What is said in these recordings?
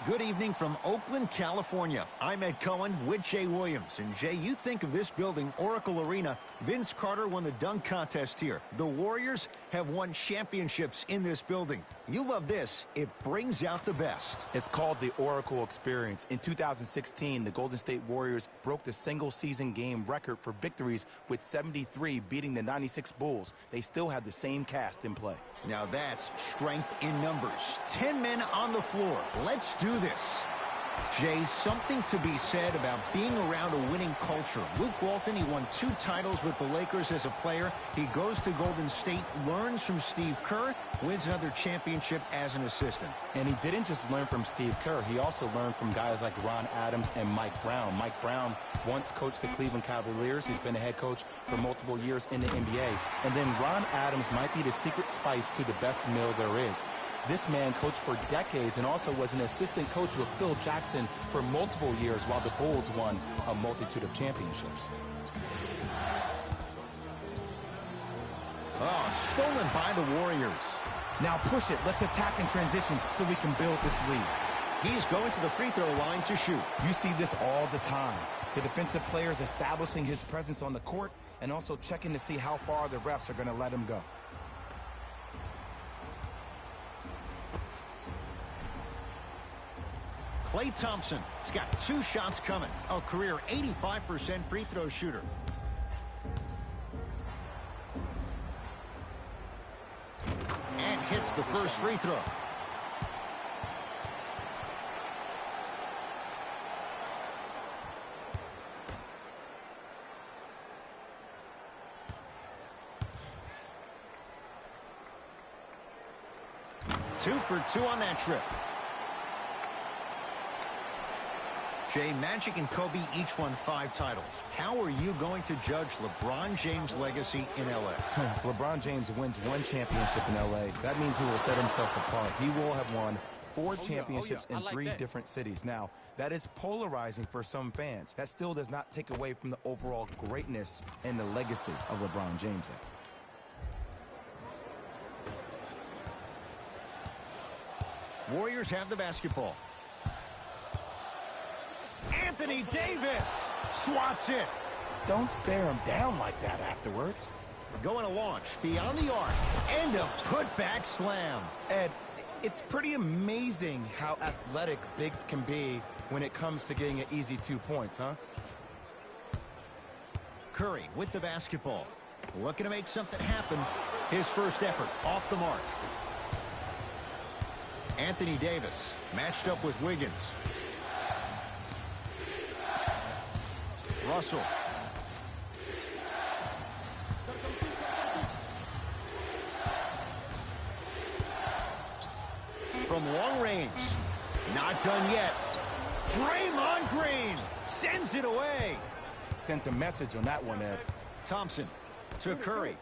Good evening from Oakland, California. I'm Ed Cohen with Jay Williams. And Jay, you think of this building, Oracle Arena. Vince Carter won the dunk contest here. The Warriors have won championships in this building. You love this. It brings out the best. It's called the Oracle Experience. In 2016, the Golden State Warriors broke the single-season game record for victories with 73, beating the 96 Bulls. They still have the same cast in play. Now that's strength in numbers. 10 men on the floor. Let's do this. Jay, something to be said about being around a winning culture. Luke Walton, he won 2 titles with the Lakers as a player. He goes to Golden State, learns from Steve Kerr, wins another championship as an assistant. And he didn't just learn from Steve Kerr. He also learned from guys like Ron Adams and Mike Brown. Mike Brown once coached the Cleveland Cavaliers. He's been a head coach for multiple years in the NBA. And then Ron Adams might be the secret spice to the best meal there is. This man coached for decades and also was an assistant coach with Phil Jackson for multiple years while the Bulls won a multitude of championships. Oh, stolen by the Warriors. Now push it. Let's attack in transition so we can build this lead. He's going to the free throw line to shoot. You see this all the time. The defensive players establishing his presence on the court and also checking to see how far the refs are going to let him go. Klay Thompson has got 2 shots coming. A career 85% free throw shooter. And hits the first free throw. Two for 2 on that trip. Jay, Magic and Kobe each won 5 titles. How are you going to judge LeBron James' legacy in L.A.? If LeBron James wins 1 championship in L.A., that means he will set himself apart. He will have won 4 championships in 3 different cities. Now, that is polarizing for some fans. That still does not take away from the overall greatness and the legacy of LeBron James. Warriors have the basketball. Anthony Davis swats it. Don't stare him down like that afterwards. Going to launch beyond the arc and a putback slam. Ed, it's pretty amazing how athletic bigs can be when it comes to getting an easy 2 points, huh? Curry with the basketball. Looking to make something happen. His first effort off the mark. Anthony Davis matched up with Wiggins. Russell. From long range. Not done yet. Draymond Green sends it away. Sent a message on that one, Ed. Thompson to Curry.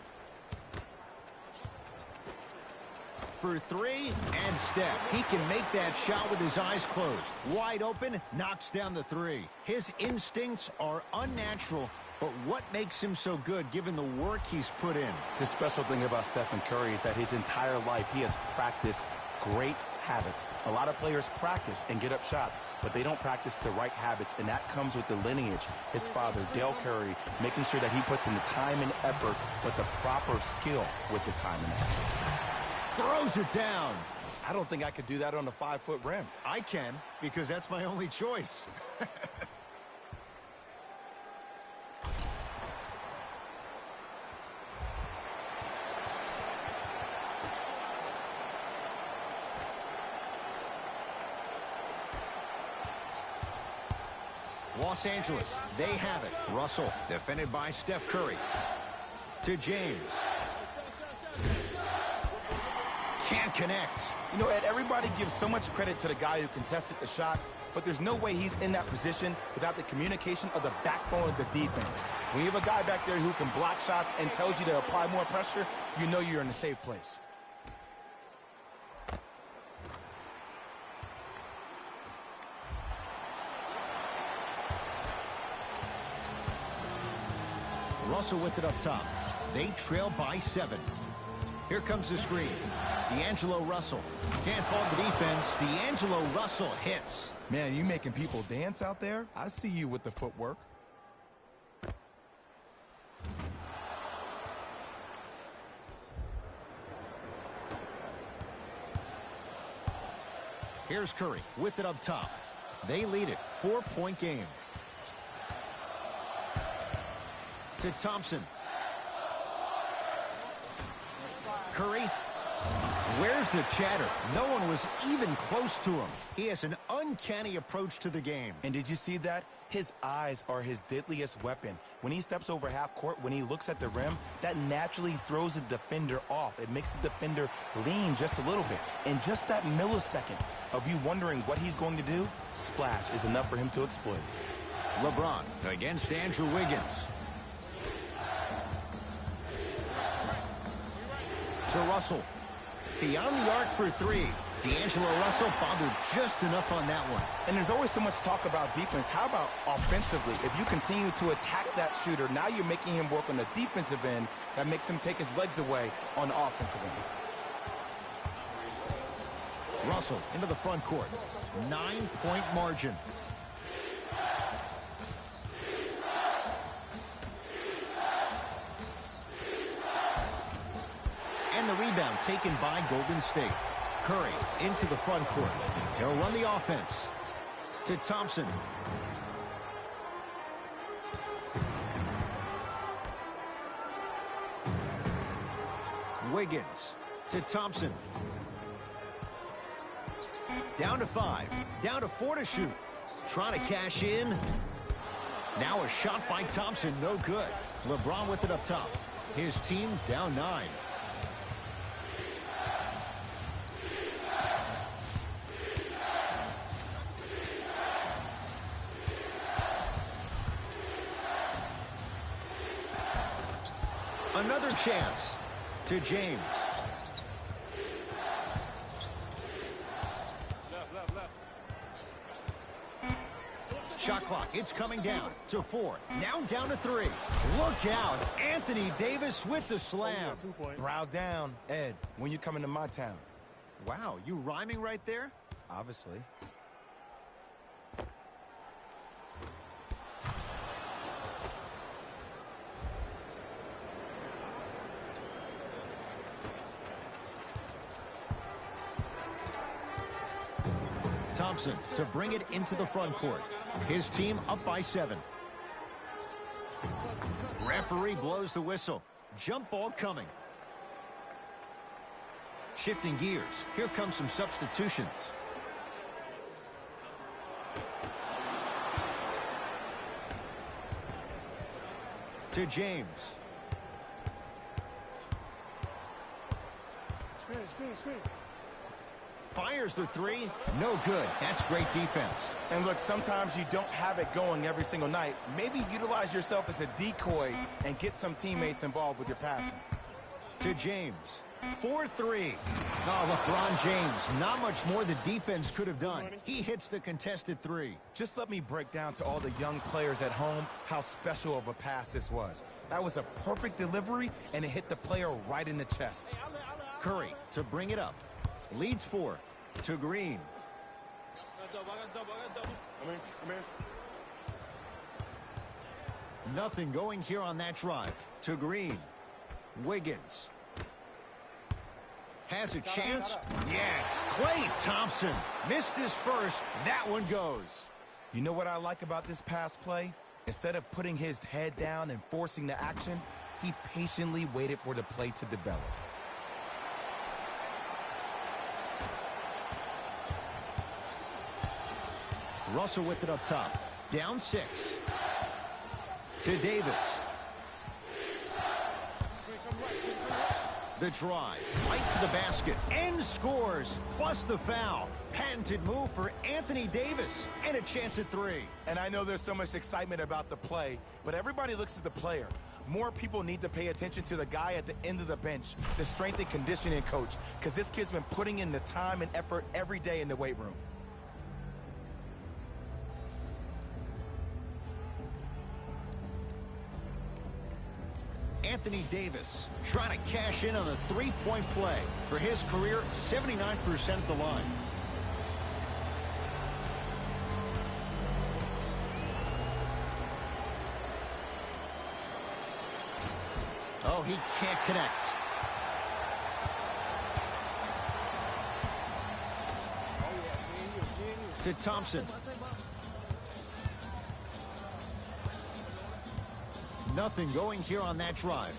For 3 and Steph. He can make that shot with his eyes closed. Wide open, knocks down the 3. His instincts are unnatural, but what makes him so good given the work he's put in? The special thing about Stephen Curry is that his entire life he has practiced great habits. A lot of players practice and get up shots, but they don't practice the right habits, and that comes with the lineage. His father, Dale Curry, making sure that he puts in the time and effort, but the proper skill with the time and effort. Throws it down. I don't think I could do that on a 5-foot rim. I can, because that's my only choice. Los Angeles, they have it. Russell, defended by Steph Curry. To James. Can't connect. You know, Ed, everybody gives so much credit to the guy who contested the shot, but there's no way he's in that position without the communication of the backbone of the defense. When you have a guy back there who can block shots and tells you to apply more pressure, you know you're in a safe place. Russell with it up top. They trail by 7. Here comes the screen. D'Angelo Russell. Can't fault the defense. D'Angelo Russell hits. Man, you making people dance out there? I see you with the footwork. Here's Curry with it up top. They lead it, 4-point game. To Thompson. Curry. Where's the chatter? No one was even close to him. He has an uncanny approach to the game. And did you see that? His eyes are his deadliest weapon. When he steps over half court, when he looks at the rim, that naturally throws the defender off. It makes the defender lean just a little bit. And just that millisecond of you wondering what he's going to do, splash is enough for him to exploit. LeBron against Andrew Wiggins. To Russell. Beyond the arc for three. D'Angelo Russell bothered just enough on that one. And there's always so much talk about defense. How about offensively? If you continue to attack that shooter, now you're making him work on the defensive end. That makes him take his legs away on the offensive end. Russell into the front court. 9-point margin. And the rebound taken by Golden State. Curry into the front court. He'll run the offense. To Thompson. Wiggins to Thompson. Down to 5. Down to 4 to shoot. Trying to cash in. Now a shot by Thompson. No good. LeBron with it up top. His team down 9. Another chance to James. Shot clock, it's coming down to 4. Now down to 3. Look out, Anthony Davis with the slam. Brow down, Ed, when you coming to my town? Wow, you rhyming right there? Obviously. Thompson to bring it into the front court. His team up by 7. Referee blows the whistle. Jump ball coming. Shifting gears. Here come some substitutions. To James. Screen. Fires the 3. No good. That's great defense. And look, sometimes you don't have it going every single night. Maybe utilize yourself as a decoy and get some teammates involved with your passing. To James. 4-3. Oh, LeBron James. Not much more the defense could have done. He hits the contested 3. Just let me break down to all the young players at home how special of a pass this was. That was a perfect delivery, and it hit the player right in the chest. Curry to bring it up. Leads 4 to Green. Nothing going here on that drive. To Green. Wiggins. Has a chance. Yes. Klay Thompson. Missed his first. That one goes. You know what I like about this pass play? Instead of putting his head down and forcing the action, he patiently waited for the play to develop. Russell with it up top. Down 6. To Davis. The drive. Right to the basket. And scores. Plus the foul. Patented move for Anthony Davis. And a chance at 3. And I know there's so much excitement about the play, but everybody looks at the player. More people need to pay attention to the guy at the end of the bench, the strength and conditioning coach, because this kid's been putting in the time and effort every day in the weight room. Anthony Davis trying to cash in on the three-point play. For his career, 79% at the line. Oh, he can't connect. To Thompson. Nothing going here on that drive.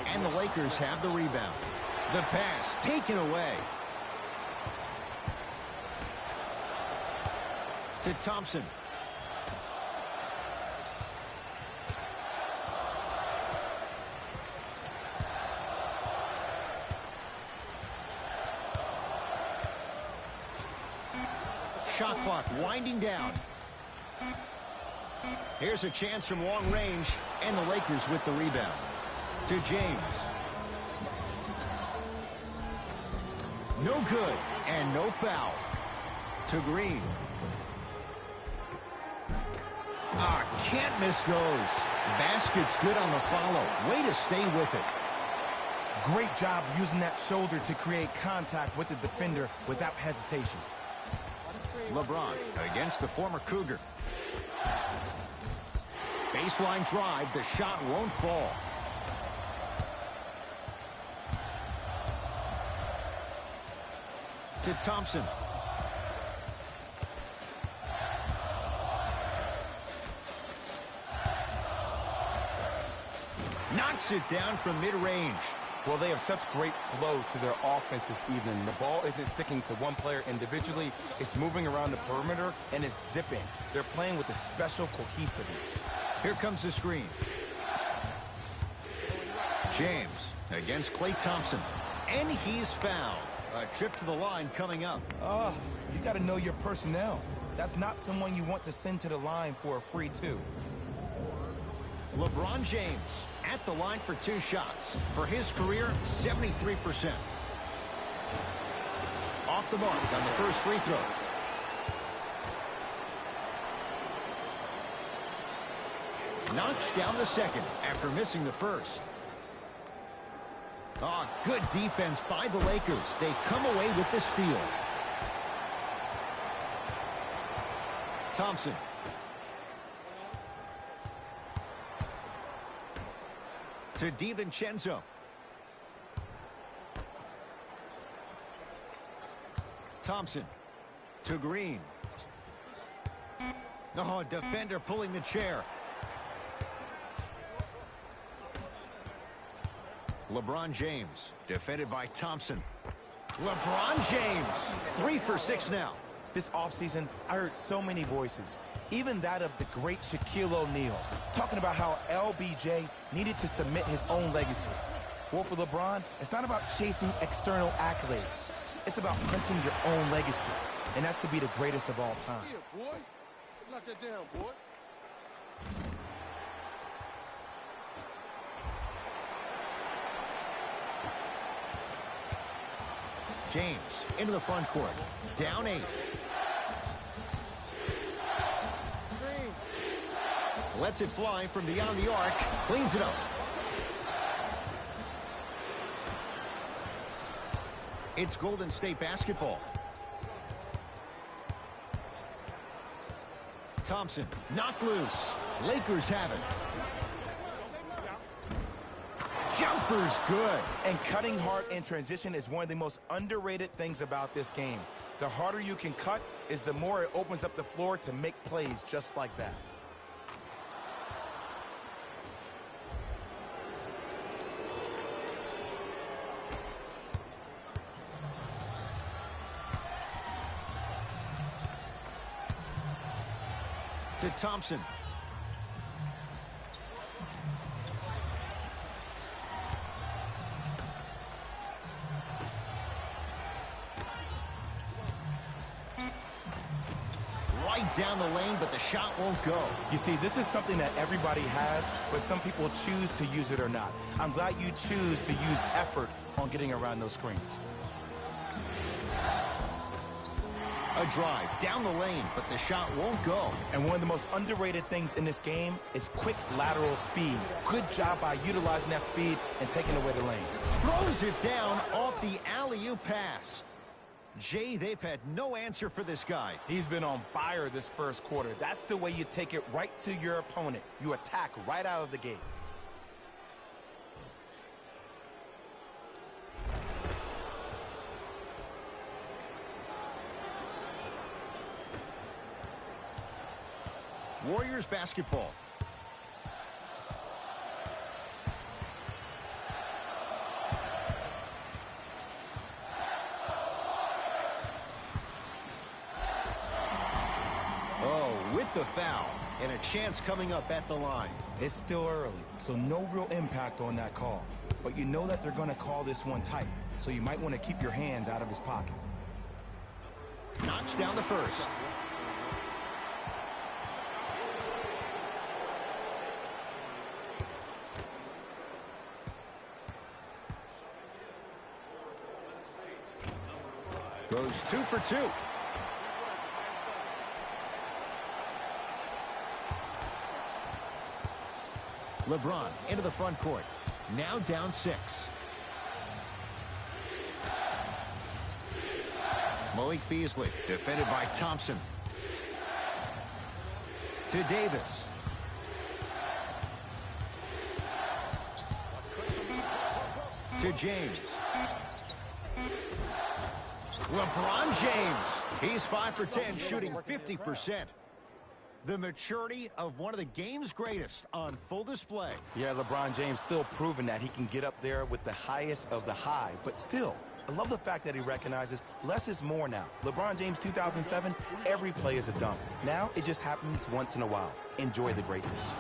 And the Lakers have the rebound. The pass taken away. To Thompson. Shot clock winding down. Here's a chance from long range, and the Lakers with the rebound. To James. No good, and no foul. To Green. Can't miss those. Basket's good on the follow. Way to stay with it. Great job using that shoulder to create contact with the defender without hesitation. LeBron against the former Cougar. Baseline drive, the shot won't fall. To Thompson. Knocks it down from mid-range. Well, they have such great flow to their offense this evening. The ball isn't sticking to one player individually. It's moving around the perimeter, and it's zipping. They're playing with a special cohesiveness. Here comes the screen. James against Klay Thompson. And he's fouled. A trip to the line coming up. You got to know your personnel. That's not someone you want to send to the line for a free two. LeBron James at the line for 2 shots. For his career, 73%. Off the mark on the first free throw. Knocks down the second after missing the first. Good defense by the Lakers. They come away with the steal. Thompson. To DiVincenzo. Thompson. To Green. Defender pulling the chair. LeBron James, defended by Thompson. LeBron James, 3 for 6 now. This offseason, I heard so many voices, even that of the great Shaquille O'Neal, talking about how LBJ needed to submit his own legacy. Well, for LeBron, it's not about chasing external accolades. It's about hunting your own legacy, and that's to be the greatest of all time. Yeah, boy. Knock that down, boy. James into the front court. Down 8. Lets it fly from beyond the arc. Cleans it up. It's Golden State basketball. Thompson knocked loose. Lakers have it. Jumper's good. And cutting hard in transition is one of the most underrated things about this game. The harder you can cut is the more it opens up the floor to make plays just like that. To Thompson. Right down the lane, but the shot won't go. You see, this is something that everybody has, but some people choose to use it or not. I'm glad you choose to use effort on getting around those screens. A drive down the lane, but the shot won't go. And one of the most underrated things in this game is quick lateral speed. Good job by utilizing that speed and taking away the lane. Throws it down off the alley-oop pass. Jay, they've had no answer for this guy. He's been on fire this first quarter. That's the way you take it right to your opponent. You attack right out of the gate. Warriors basketball. Oh, with the foul. And a chance coming up at the line. It's still early, so no real impact on that call. But you know that they're going to call this one tight, so you might want to keep your hands out of his pocket. Knocks down the first. Goes 2 for 2. LeBron into the front court. Now down 6. Malik Beasley defended by Thompson. To Davis. To James. LeBron James. He's 5 for 10, shooting 50%. The maturity of one of the game's greatest on full display. Yeah, LeBron James still proving that he can get up there with the highest of the high. But still, I love the fact that he recognizes less is more now. LeBron James 2007, every play is a dunk. Now it just happens once in a while. Enjoy the greatness.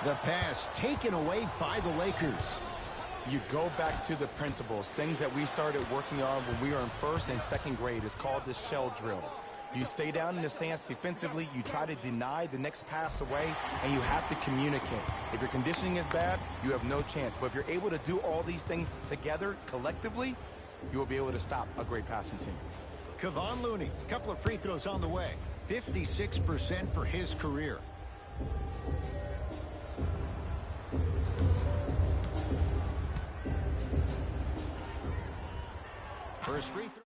The pass taken away by the Lakers. You go back to the principles, things that we started working on when we were in first and second grade. It's called the shell drill. You stay down in the stance defensively, you try to deny the next pass away, and you have to communicate. If your conditioning is bad, you have no chance. But if you're able to do all these things together, collectively, you'll be able to stop a great passing team. Kevon Looney, a couple of free throws on the way. 56% for his career. First free throw.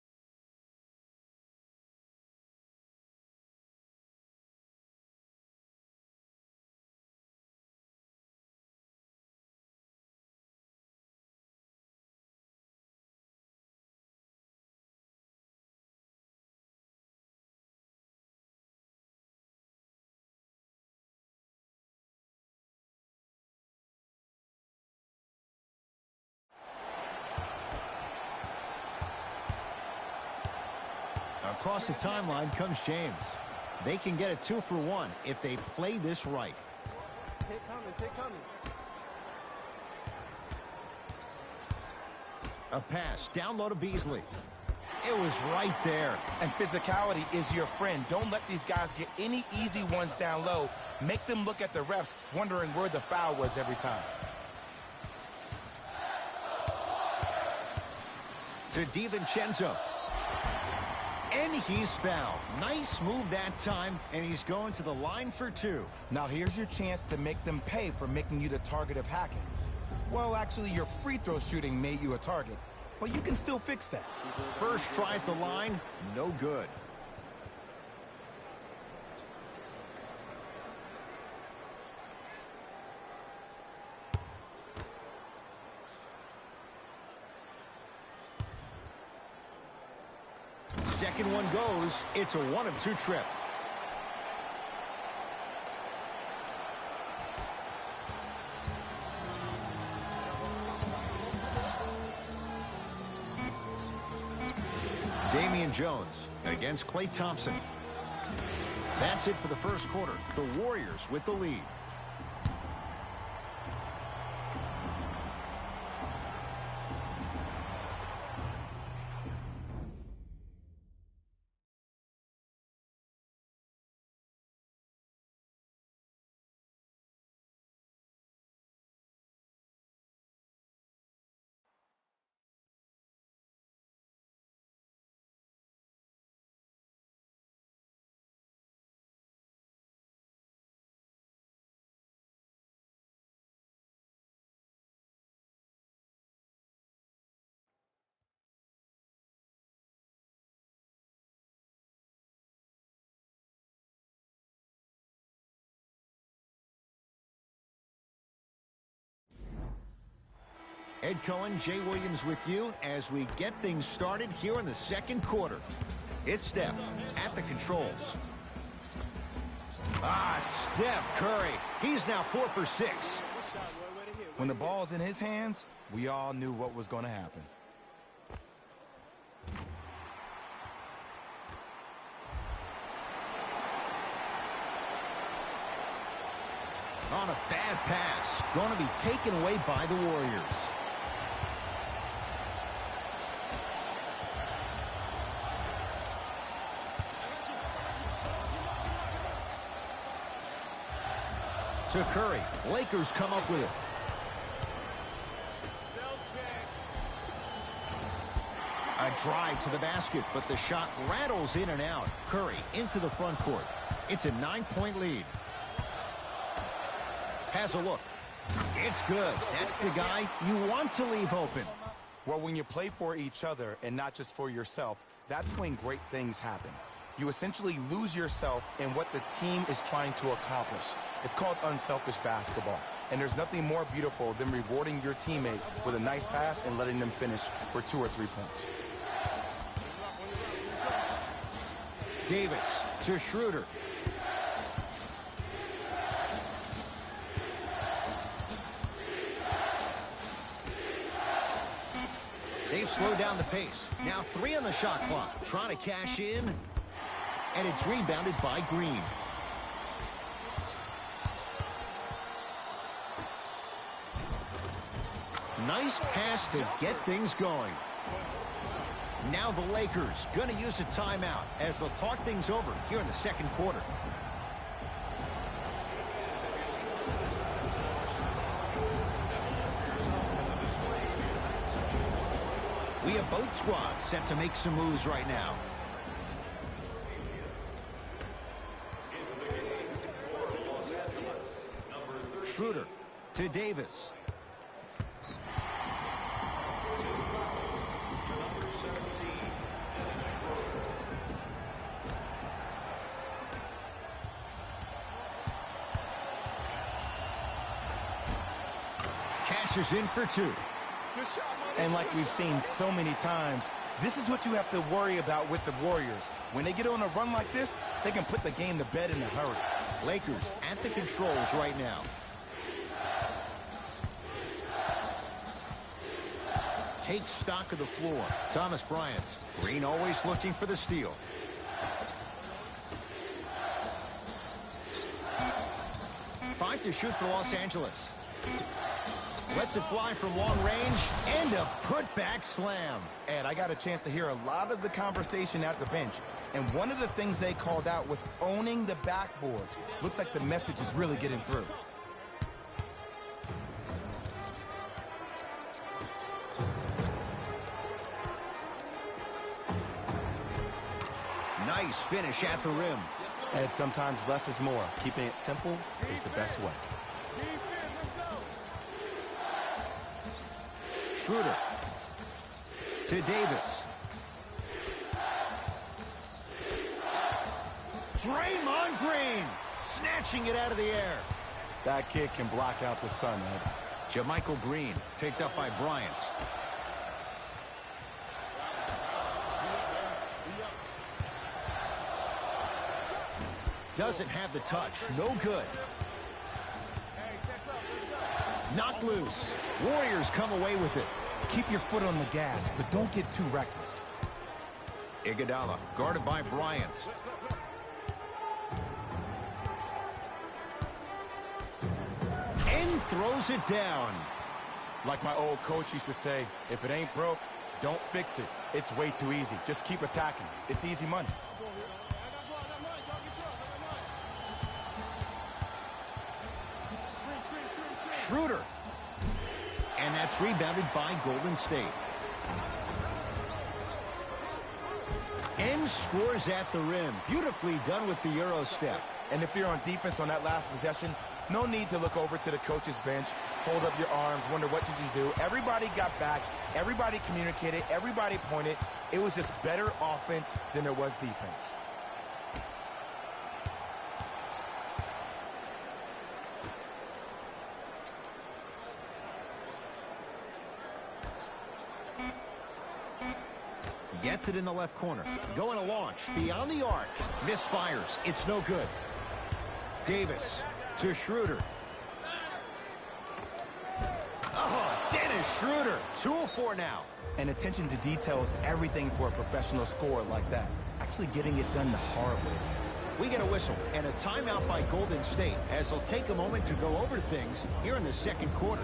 Across the timeline comes James. They can get a 2 for 1 if they play this right. Take coming. A pass down low to Beasley. It was right there. And physicality is your friend. Don't let these guys get any easy ones down low. Make them look at the refs, wondering where the foul was every time. To DiVincenzo. And he's fouled. Nice move that time, and he's going to the line for 2. Now here's your chance to make them pay for making you the target of hacking. Well, actually, your free throw shooting made you a target, but you can still fix that. First try at the line, no good. Second one goes. It's a 1 of 2 trip. Damian Jones against Klay Thompson. That's it for the first quarter. The Warriors with the lead. Ed Cohen, Jay Williams with you as we get things started here in the second quarter. It's Steph at the controls. Steph Curry. He's now 4 for 6. When the ball's in his hands, we all knew what was going to happen. On a bad pass, going to be taken away by the Warriors. To Curry. Lakers come up with it. A drive to the basket, but the shot rattles in and out. Curry into the front court. It's a 9-point lead. Has a look. It's good. That's the guy you want to leave open. Well, when you play for each other and not just for yourself, that's when great things happen. You essentially lose yourself in what the team is trying to accomplish. It's called unselfish basketball. And there's nothing more beautiful than rewarding your teammate with a nice pass and letting them finish for 2 or 3 points. Davis to Schroeder. They've slowed down the pace. Now 3 on the shot clock. Trying to cash in. And it's rebounded by Green. Nice pass to get things going. Now the Lakers going to use a timeout as they'll talk things over here in the second quarter. We have both squads set to make some moves right now. Schroeder to Davis. Cashes in for 2. And like we've seen so many times, this is what you have to worry about with the Warriors. When they get on a run like this, they can put the game to bed in a hurry. Lakers at the controls right now. Take stock of the floor. Thomas Bryant. Green always looking for the steal. Five to shoot for Los Angeles. Lets it fly from long range, and a put-back slam. And I got a chance to hear a lot of the conversation at the bench, and one of the things they called out was owning the backboards. Looks like the message is really getting through. Nice finish at the rim. And sometimes less is more. Keeping it simple is the best way. Schroeder to Davis. Draymond Green snatching it out of the air. That kid can block out the sun, Ed. JaMychal Green picked up by Bryant. Doesn't have the touch. No good. Knocked loose. Warriors come away with it. Keep your foot on the gas, but don't get too reckless. Iguodala guarded by Bryant. And throws it down. Like my old coach used to say, if it ain't broke, don't fix it. It's way too easy. Just keep attacking. It's easy money. Schroeder. And that's rebounded by Golden State. And scores at the rim. Beautifully done with the Euro step. And if you're on defense on that last possession, no need to look over to the coach's bench, hold up your arms, wonder what did you do. Everybody got back. Everybody communicated. Everybody pointed. It was just better offense than there was defense. Gets it in the left corner. Going to launch. Beyond the arc. Misfires. It's no good. Davis to Schroeder. Oh, Dennis Schroeder. 2 of 4 now. And attention to detail is everything for a professional scorer like that. Actually getting it done the hard way. We get a whistle and a timeout by Golden State as they'll take a moment to go over things here in the second quarter.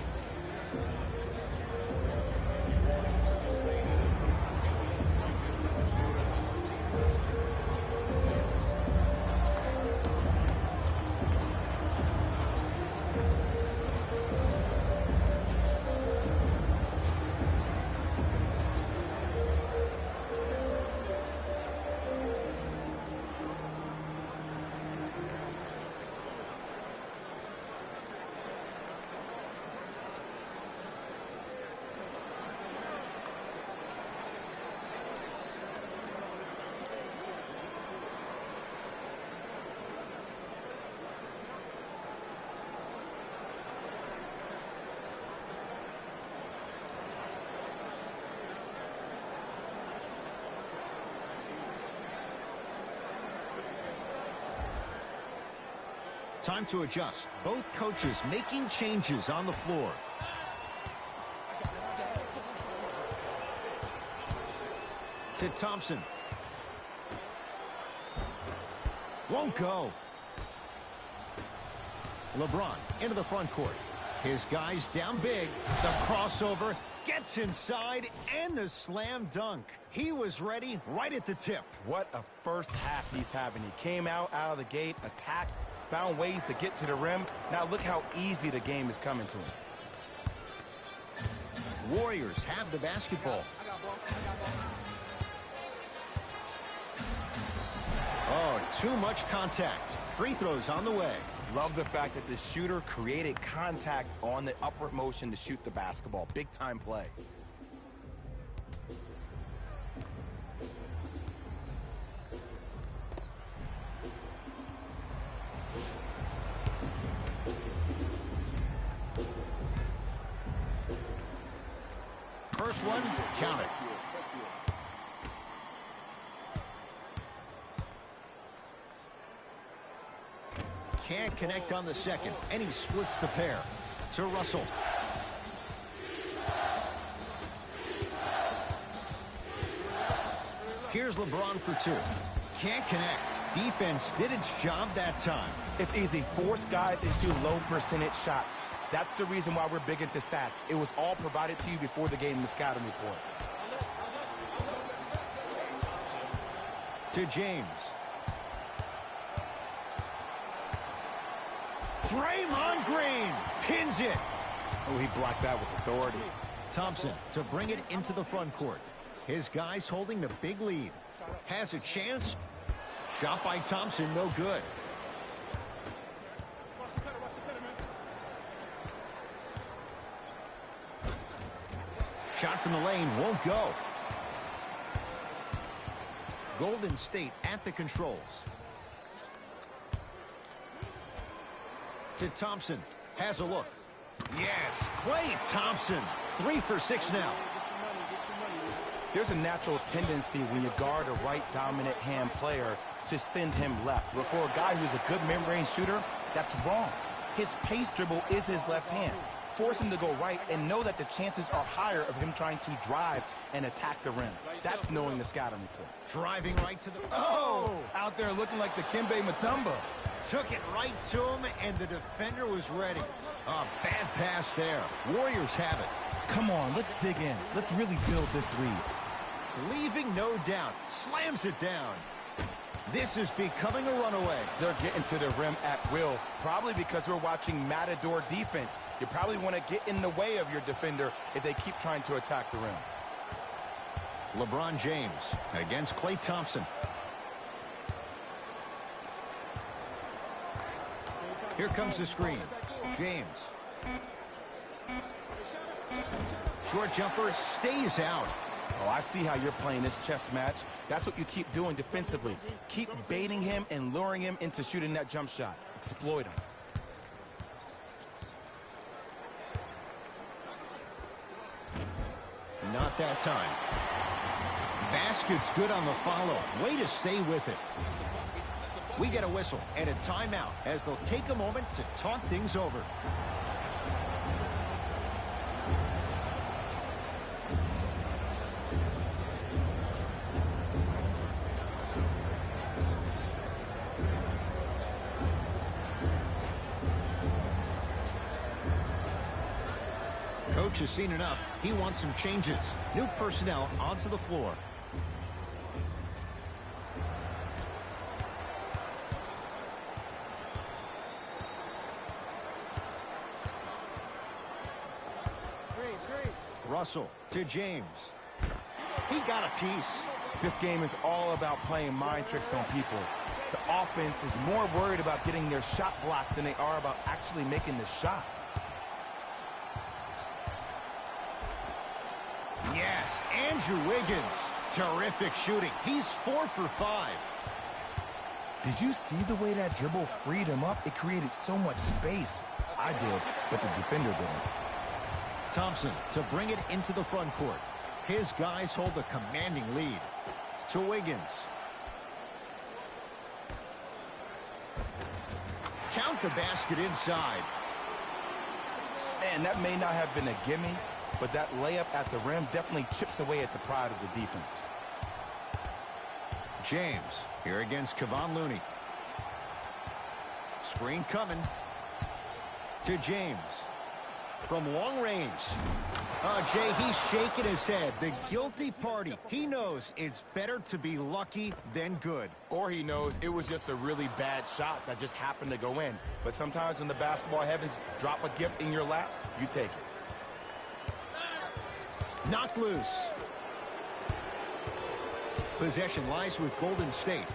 Time to adjust. Both coaches making changes on the floor. To Thompson. Won't go. LeBron into the front court. His guys down big. The crossover gets inside and the slam dunk. He was ready right at the tip. What a first half he's having. He came out of the gate, attacked, found ways to get to the rim. Now look how easy the game is coming to him. Warriors have the basketball. Oh, too much contact. Free throws on the way. Love the fact that the shooter created contact on the upward motion to shoot the basketball. Big time play. First one, count it. Can't connect on the second, and he splits the pair. To Russell. Here's LeBron for 2. Can't connect. Defense did its job that time. It's easy. Force guys into low percentage shots. That's the reason why we're big into stats. It was all provided to you before the game in the scouting report. To James. Draymond Green pins it. Oh, he blocked that with authority. Thompson to bring it into the front court. His guys holding the big lead. Has a chance. Shot by Thompson, no good. Shot from the lane won't go. Golden State at the controls. To Thompson. Has a look. Yes, Klay Thompson. 3 for 6 now. There's a natural tendency when you guard a right dominant hand player to send him left. But for a guy who's a good mid-range shooter, that's wrong. His pace dribble is his left hand. Force him to go right and know that the chances are higher of him trying to drive and attack the rim. That's knowing the scouting report. Driving right to the... Oh! Out there looking like the Kimbe Mutombo. Took it right to him, and the defender was ready. Bad pass there. Warriors have it. Come on, let's dig in. Let's really build this lead. Leaving no doubt. Slams it down. This is becoming a runaway. They're getting to the rim at will, probably because we're watching Matador defense. You probably want to get in the way of your defender if they keep trying to attack the rim. LeBron James against Klay Thompson. Here comes the screen. James. Short jumper stays out. Oh, I see how you're playing this chess match. That's what you keep doing defensively. Keep baiting him and luring him into shooting that jump shot. Exploit him. Not that time. Basket's good on the follow. Way to stay with it. We get a whistle and a timeout as they'll take a moment to talk things over. Coach has seen enough. He wants some changes. New personnel onto the floor. Russell to James. He got a piece. This game is all about playing mind tricks on people. The offense is more worried about getting their shot blocked than they are about actually making the shot. Yes, Andrew Wiggins. Terrific shooting. He's 4 for 5. Did you see the way that dribble freed him up? It created so much space. I did, but the defender didn't. Thompson to bring it into the front court. His guys hold a commanding lead. To Wiggins. Count the basket inside. Man, that may not have been a gimme, but that layup at the rim definitely chips away at the pride of the defense. James here against Kevon Looney. Screen coming. To James. From long range. Jay, he's shaking his head. The guilty party. He knows it's better to be lucky than good. Or he knows it was just a really bad shot that just happened to go in. But sometimes when the basketball heavens drop a gift in your lap, you take it. Knocked loose. Possession lies with Golden State.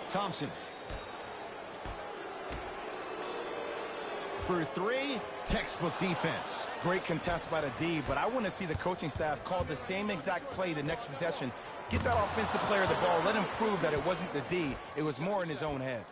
Thompson. For 3, textbook defense. Great contest by the D, but I want to see the coaching staff call the same exact play the next possession. Get that offensive player the ball. Let him prove that it wasn't the D. It was more in his own head.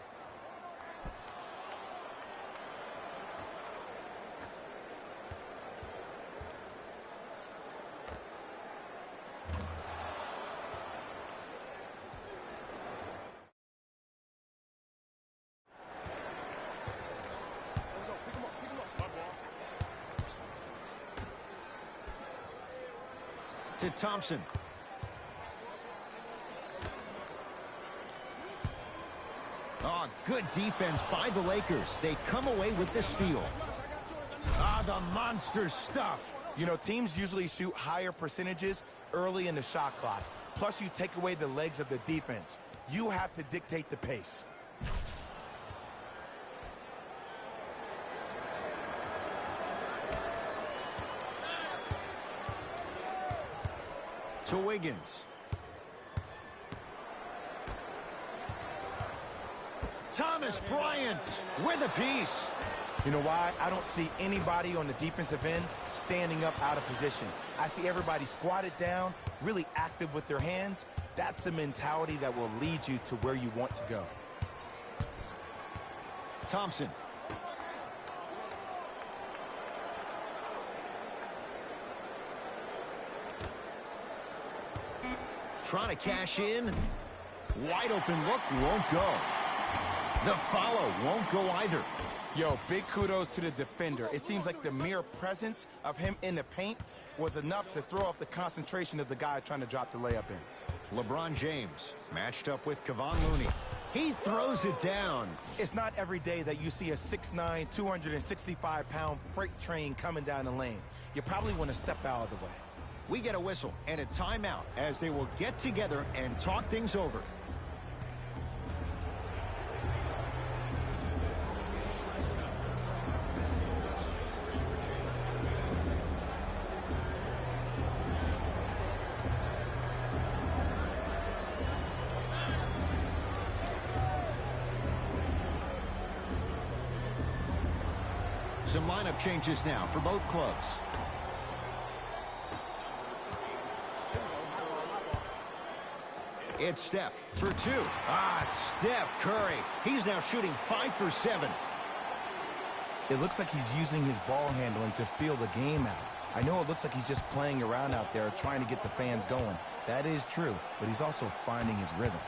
To Thompson. Oh, good defense by the Lakers. They come away with the steal. The monster stuff. You know, teams usually shoot higher percentages early in the shot clock. Plus, you take away the legs of the defense. You have to dictate the pace. To Wiggins. Thomas Bryant with a piece. You know why? I don't see anybody on the defensive end standing up out of position. I see everybody squatted down, really active with their hands. That's the mentality that will lead you to where you want to go. Thompson. Trying to cash in. Wide open look, won't go. The follow won't go either. Yo, big kudos to the defender. It seems like the mere presence of him in the paint was enough to throw off the concentration of the guy trying to drop the layup in. LeBron James matched up with Kevon Looney. He throws it down. It's not every day that you see a 6'9", 265-pound freight train coming down the lane. You probably want to step out of the way. We get a whistle and a timeout as they will get together and talk things over. Some lineup changes now for both clubs. It's Steph for 2. Steph Curry. He's now shooting 5 for 7. It looks like he's using his ball handling to feel the game out. I know it looks like he's just playing around out there trying to get the fans going. That is true, but he's also finding his rhythm.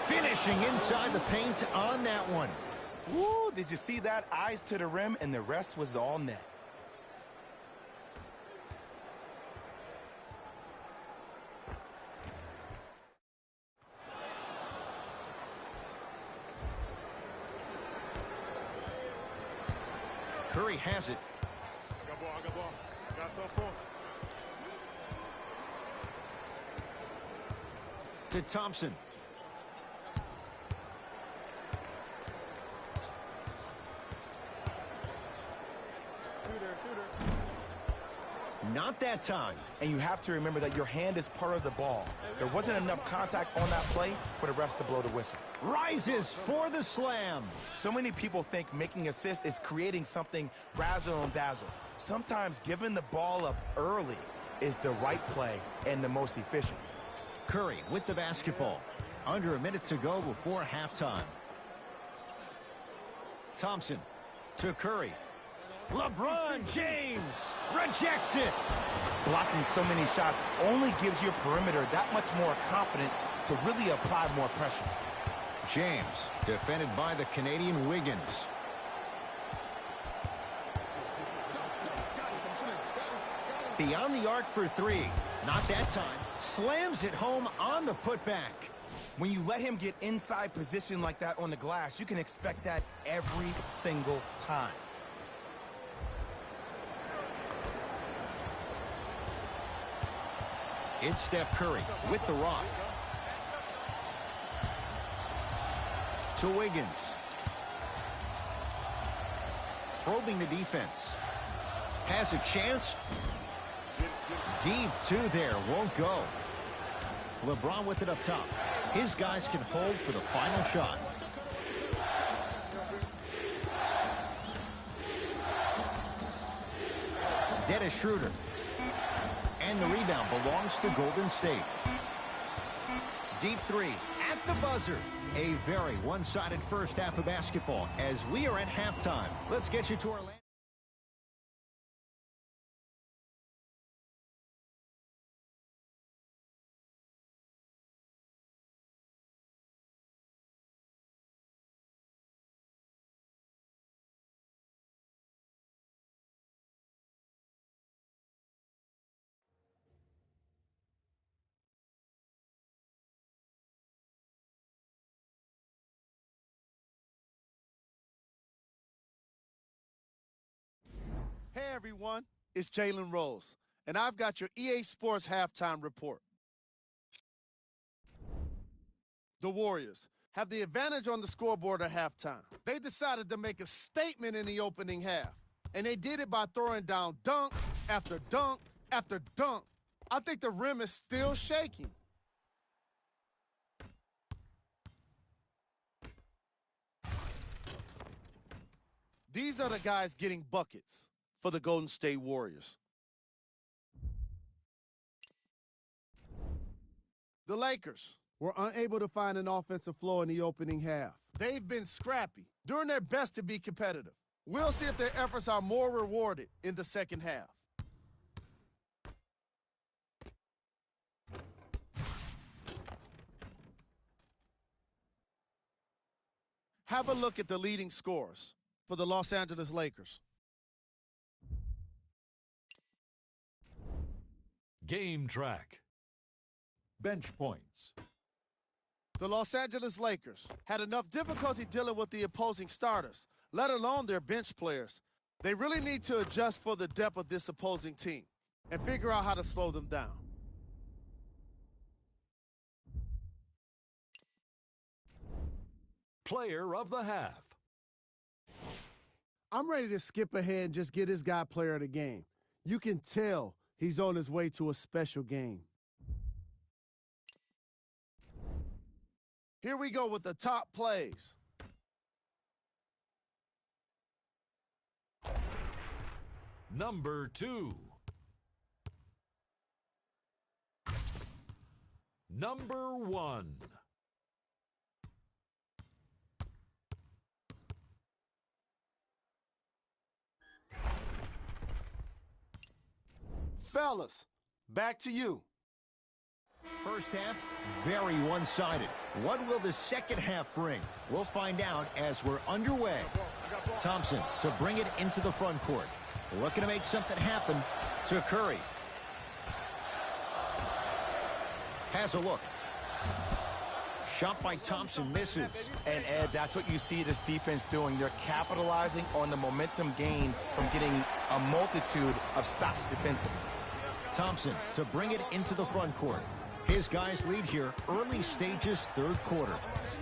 Finishing inside the paint on that one. Woo, did you see that? Eyes to the rim, and the rest was all net. Curry has it. I got ball, I got ball. Got some for him. To Thompson. Shooter. Not that time. And you have to remember that your hand is part of the ball. There wasn't enough contact on that play for the refs to blow the whistle. Rises for the slam. So many people think making assist is creating something razzle and dazzle. Sometimes giving the ball up early is the right play and the most efficient. Curry with the basketball. Under a minute to go before halftime. Thompson to Curry. LeBron James rejects it. Blocking so many shots only gives your perimeter that much more confidence to really apply more pressure. James defended by the Canadian Wiggins. Beyond the arc for three. Not that time. Slams it home on the putback. When you let him get inside position like that on the glass, you can expect that every single time. It's Steph Curry with the rock. To Wiggins. Probing the defense. Has a chance. Deep two there. Won't go. LeBron with it up top. His guys can hold for the final shot. Dennis Schroeder. And the rebound belongs to Golden State. Deep three at the buzzer. A very one-sided first half of basketball as we are at halftime. Let's get you to our... Hey everyone, it's Jalen Rose, and I've got your EA Sports halftime report. The Warriors have the advantage on the scoreboard at halftime. They decided to make a statement in the opening half, and they did it by throwing down dunk after dunk after dunk. I think the rim is still shaking. These are the guys getting buckets for the Golden State Warriors. The Lakers were unable to find an offensive flow in the opening half. They've been scrappy, doing their best to be competitive. We'll see if their efforts are more rewarded in the second half. Have a look at the leading scorers for the Los Angeles Lakers. Game track. Bench points. The Los Angeles Lakers had enough difficulty dealing with the opposing starters, let alone their bench players. They really need to adjust for the depth of this opposing team and figure out how to slow them down. Player of the half. I'm ready to skip ahead and just get this guy player of the game. You can tell he's on his way to a special game. Here we go with the top plays. Number 2. Number 1. Fellas, back to you. First half, very one-sided. What will the second half bring? We'll find out as we're underway. Thompson to bring it into the front court. Looking to make something happen to Curry. Has a look. Shot by Thompson misses. And, Ed, that's what you see this defense doing. They're capitalizing on the momentum gained from getting a multitude of stops defensively. Thompson to bring it into the front court. His guys lead here, early stages, third quarter.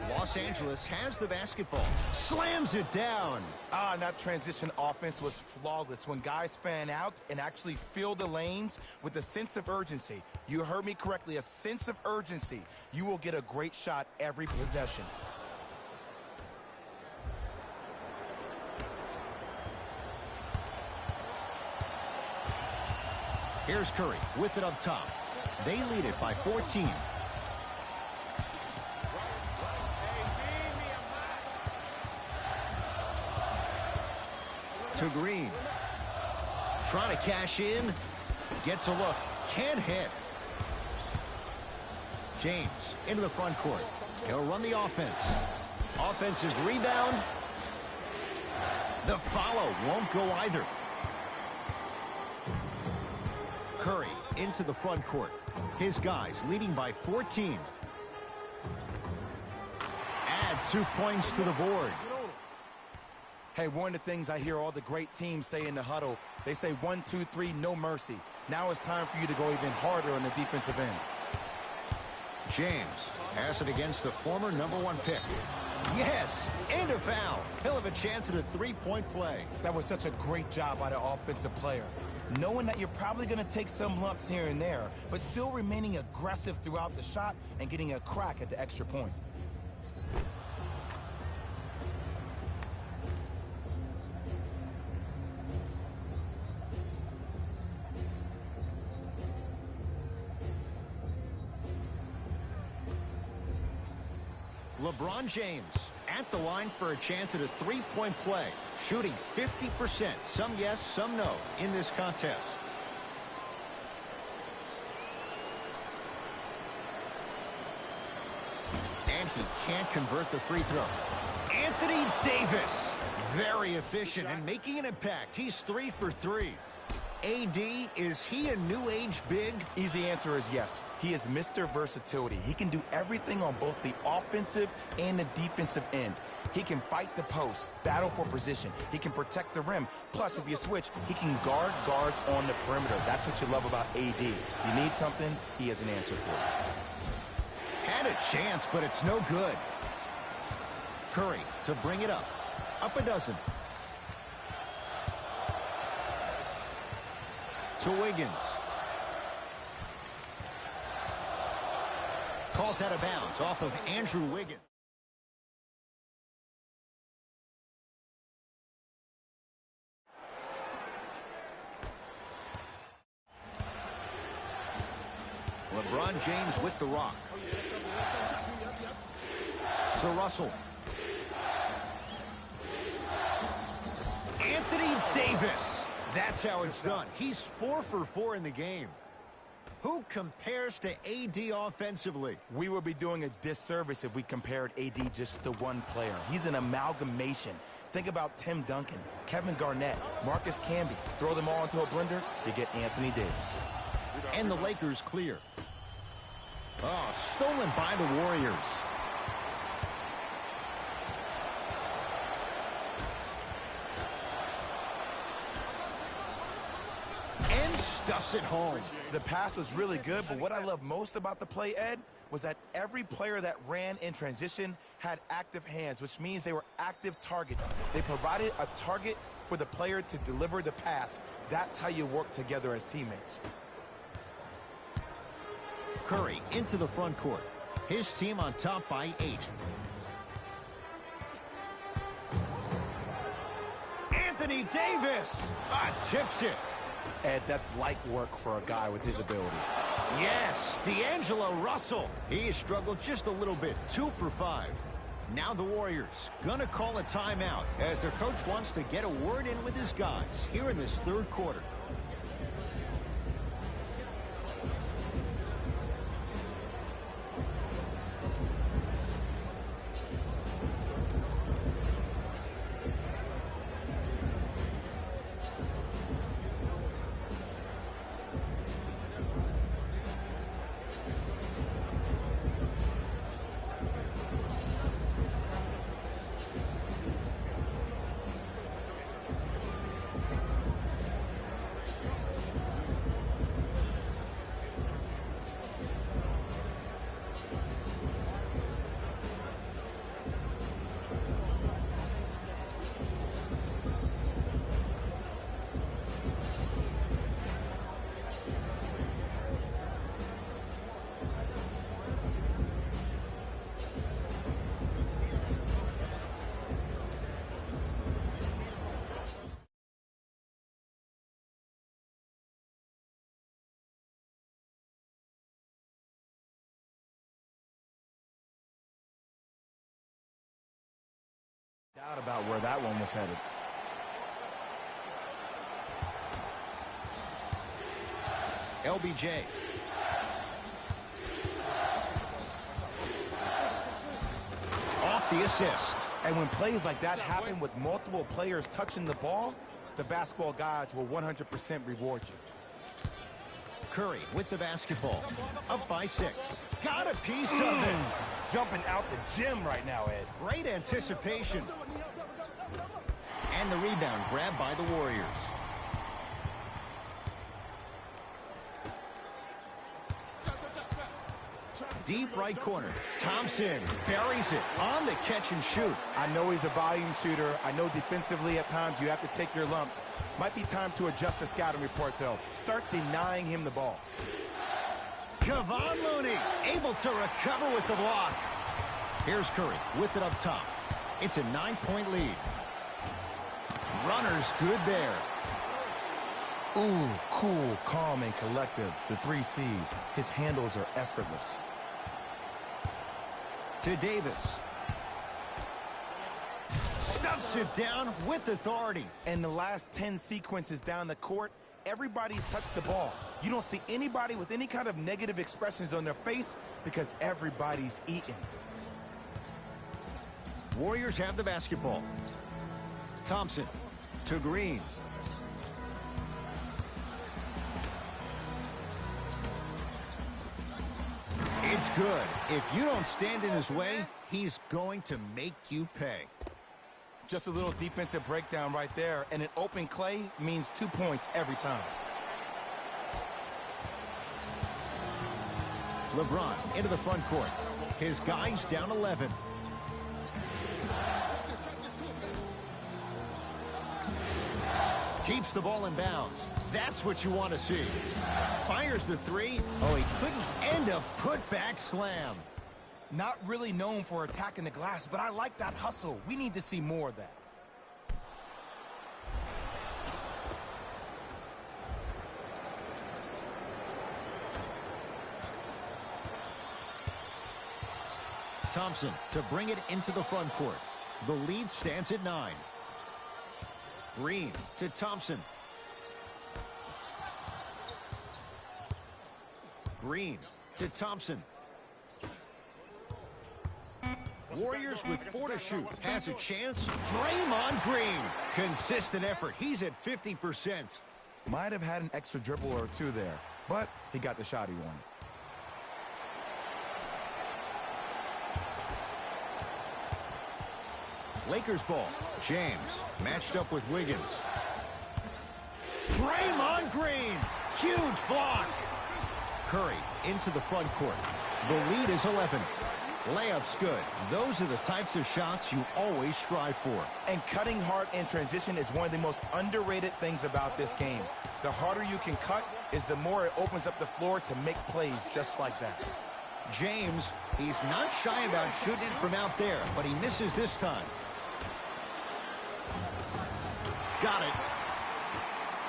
Los Angeles has the basketball. Slams it down. And that transition offense was flawless when guys fan out and actually fill the lanes with a sense of urgency. You heard me correctly, a sense of urgency. You will get a great shot every possession. Here's Curry with it up top. They lead it by 14. To Green. Trying to cash in. Gets a look. Can't hit. James into the front court. He'll run the offense. Offensive rebound. The follow won't go either. Curry into the front court. His guys leading by 14. Add 2 points to the board. Hey, one of the things I hear all the great teams say in the huddle, they say 1, 2, 3, no mercy. Now it's time for you to go even harder on the defensive end. James has it against the former #1 pick. Yes, and a foul. He'll have a chance at a three-point play. That was such a great job by the offensive player. Knowing that you're probably going to take some lumps here and there, but still remaining aggressive throughout the shot and getting a crack at the extra point. LeBron James at the line for a chance at a three-point play, shooting 50%. Some yes, some no in this contest. And he can't convert the free throw. Anthony Davis, very efficient and making an impact. He's 3 for 3. AD, is he a new age big? Easy answer is yes. He is Mr. Versatility. He can do everything on both the offensive and the defensive end. He can fight the post, battle for position. He can protect the rim. Plus, if you switch, he can guard guards on the perimeter. That's what you love about AD. You need something, he has an answer for it. Had a chance, but it's no good. Curry to bring it up. Up a dozen. To Wiggins. Calls out of bounds off of Andrew Wiggins. LeBron James with the rock. To Russell. Anthony Davis. That's how it's done. He's 4 for 4 in the game. Who compares to AD offensively? We would be doing a disservice if we compared AD just to one player. He's an amalgamation. Think about Tim Duncan, Kevin Garnett, Marcus Camby. Throw them all into a blender, you get Anthony Davis. And the Lakers clear. Oh, stolen by the Warriors. Stuffs it home. The pass was really good, but what I love most about the play, Ed, was that every player that ran in transition had active hands, which means they were active targets. They provided a target for the player to deliver the pass. That's how you work together as teammates. Curry into the front court. His team on top by 8. Anthony Davis tips it. Ed, that's light work for a guy with his ability. Yes, D'Angelo Russell. He struggled just a little bit, 2 for 5. Now the Warriors gonna call a timeout as their coach wants to get a word in with his guys here in this third quarter. Doubt about where that one was headed. LBJ. Off the assist. And when plays like that happen with multiple players touching the ball, the basketball gods will 100% reward you. Curry with the basketball. Up by 6. Got a piece of it. Jumping out the gym right now, Ed. Great anticipation. And the rebound grabbed by the Warriors. Deep right corner. Thompson buries it on the catch and shoot. I know he's a volume shooter. I know defensively at times you have to take your lumps. Might be time to adjust the scouting report, though. Start denying him the ball. Kevon Looney able to recover with the block. Here's Curry with it up top. It's a 9-point lead. Runner's good there. Ooh, cool, calm, and collective. The 3 C's. His handles are effortless. To Davis. Stuffs it down with authority. And the last 10 sequences down the court, everybody's touched the ball. You don't see anybody with any kind of negative expressions on their face because everybody's eating. Warriors have the basketball. Thompson to Green. It's good. If you don't stand in his way, he's going to make you pay. Just a little defensive breakdown right there, and an open clay means 2 points every time. LeBron into the front court. His guys down 11. Keeps the ball in bounds. That's what you want to see. Fires the 3. Oh, he couldn't end a putback slam. Not really known for attacking the glass, but I like that hustle. We need to see more of that. Thompson to bring it into the front court. The lead stands at 9. Green to Thompson. Green to Thompson. Warriors with 4 to shoot. Has a chance. Draymond Green. Consistent effort. He's at 50%. Might have had an extra dribble or 2 there, but he got the shot he wanted. Lakers ball. James matched up with Wiggins. Draymond Green. Huge block. Curry into the front court. The lead is 11. Layup's good. Those are the types of shots you always strive for. And cutting hard in transition is one of the most underrated things about this game. The harder you can cut is the more it opens up the floor to make plays just like that. James, he's not shy about shooting it from out there, but he misses this time. Got it.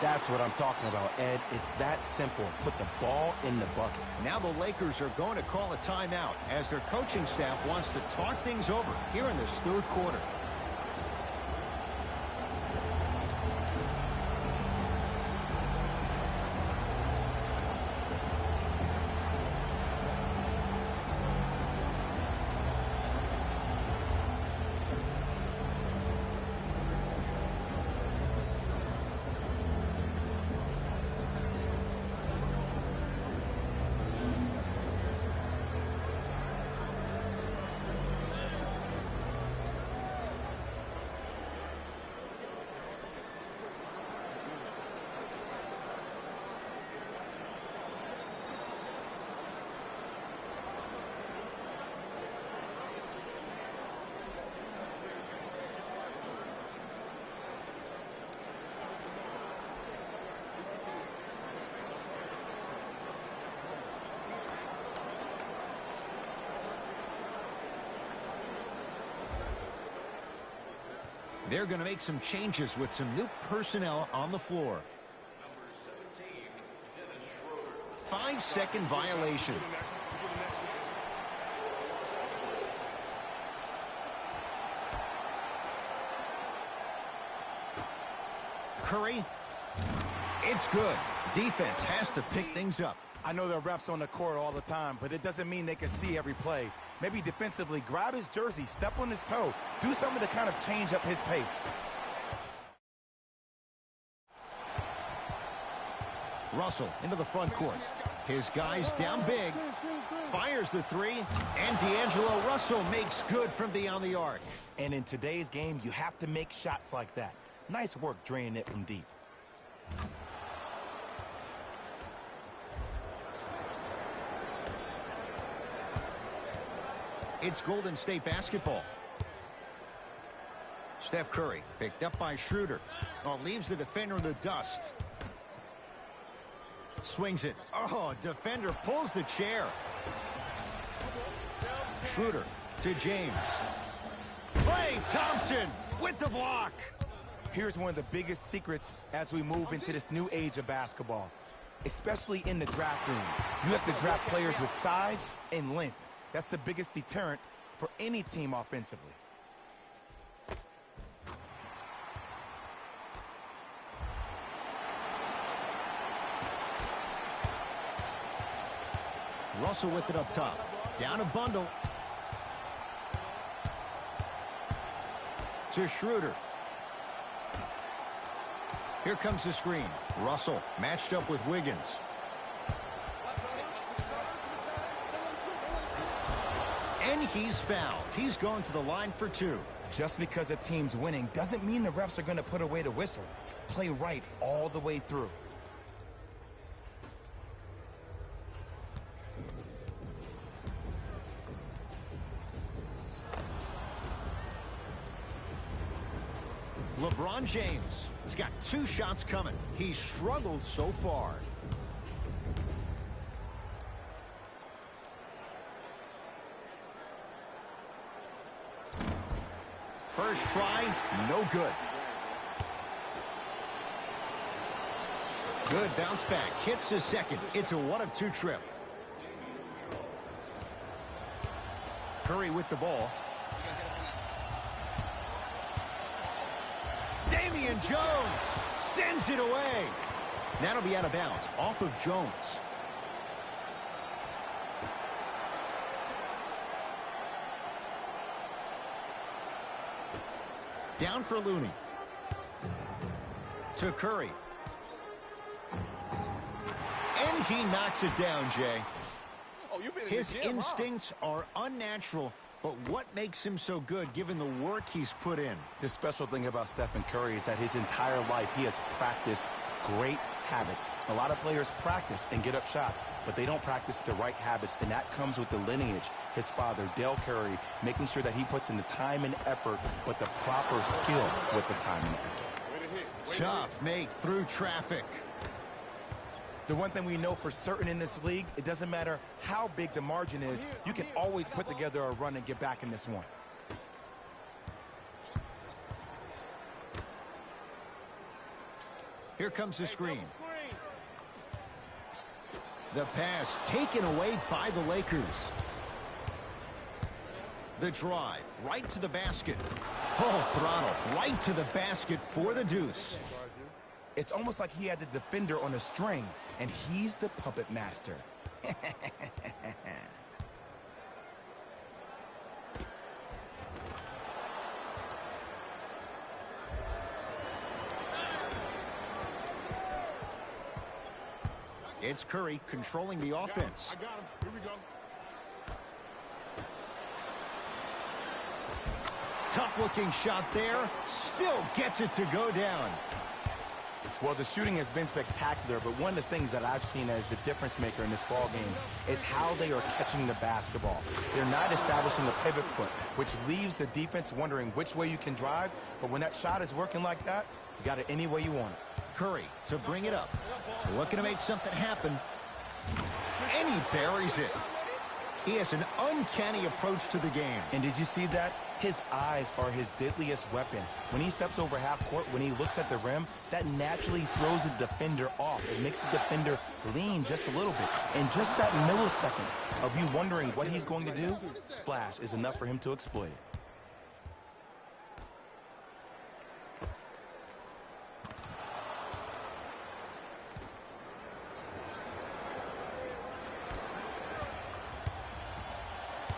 That's what I'm talking about, Ed. It's that simple. Put the ball in the bucket. Now the Lakers are going to call a timeout as their coaching staff wants to talk things over here in this 3rd quarter. They're going to make some changes with some new personnel on the floor. 5-second violation. Curry. It's good. Defense has to pick things up. I know there are refs on the court all the time, but it doesn't mean they can see every play. Maybe defensively, grab his jersey, step on his toe, do something to kind of change up his pace. Russell into the front court. His guy's down big. Fires the three, and D'Angelo Russell makes good from beyond the arc. And in today's game, you have to make shots like that. Nice work draining it from deep. It's Golden State basketball. Steph Curry picked up by Schroeder. Oh, leaves the defender in the dust. Swings it. Oh, defender pulls the chair. Schroeder to James. Klay Thompson with the block. Here's one of the biggest secrets as we move into this new age of basketball, especially in the draft room. You have to draft players with size and length. That's the biggest deterrent for any team offensively. Russell with it up top. Down a bundle. To Schroeder. Here comes the screen. Russell matched up with Wiggins. And he's fouled. He's going to the line for two. Just because a team's winning doesn't mean the refs are going to put away the whistle. Play right all the way through. LeBron James has got 2 shots coming. He's struggled so far. First try, no good. Good bounce back. Hits the second. It's a 1 of 2 trip. Curry with the ball. Damian Jones sends it away. That'll be out of bounds off of Jones. Down for Looney. To Curry. And he knocks it down, Jay. His instincts are unnatural, but what makes him so good given the work he's put in? The special thing about Stephen Curry is that his entire life he has practiced great habits. A lot of players practice and get up shots, but they don't practice the right habits, and that comes with the lineage. His father, Dale Curry, making sure that he puts in the time and effort, but the proper skill with the time and effort. Tough make through traffic. The one thing we know for certain in this league, it doesn't matter how big the margin is, you can always put together a run and get back in this one. Here comes the screen. The pass taken away by the Lakers. The drive right to the basket. Full throttle right to the basket for the deuce. It's almost like he had the defender on a string, and he's the puppet master. It's Curry controlling the offense. I got him. Here we go. Tough-looking shot there. Still gets it to go down. Well, the shooting has been spectacular, but one of the things that I've seen as the difference maker in this ball game is how they are catching the basketball. They're not establishing a pivot foot, which leaves the defense wondering which way you can drive, but when that shot is working like that, you got it any way you want it. Curry to bring it up. Looking to make something happen. And he buries it. He has an uncanny approach to the game. And did you see that? His eyes are his deadliest weapon. When he steps over half court, when he looks at the rim, that naturally throws the defender off. It makes the defender lean just a little bit. And just that millisecond of you wondering what he's going to do, splash is enough for him to exploit it.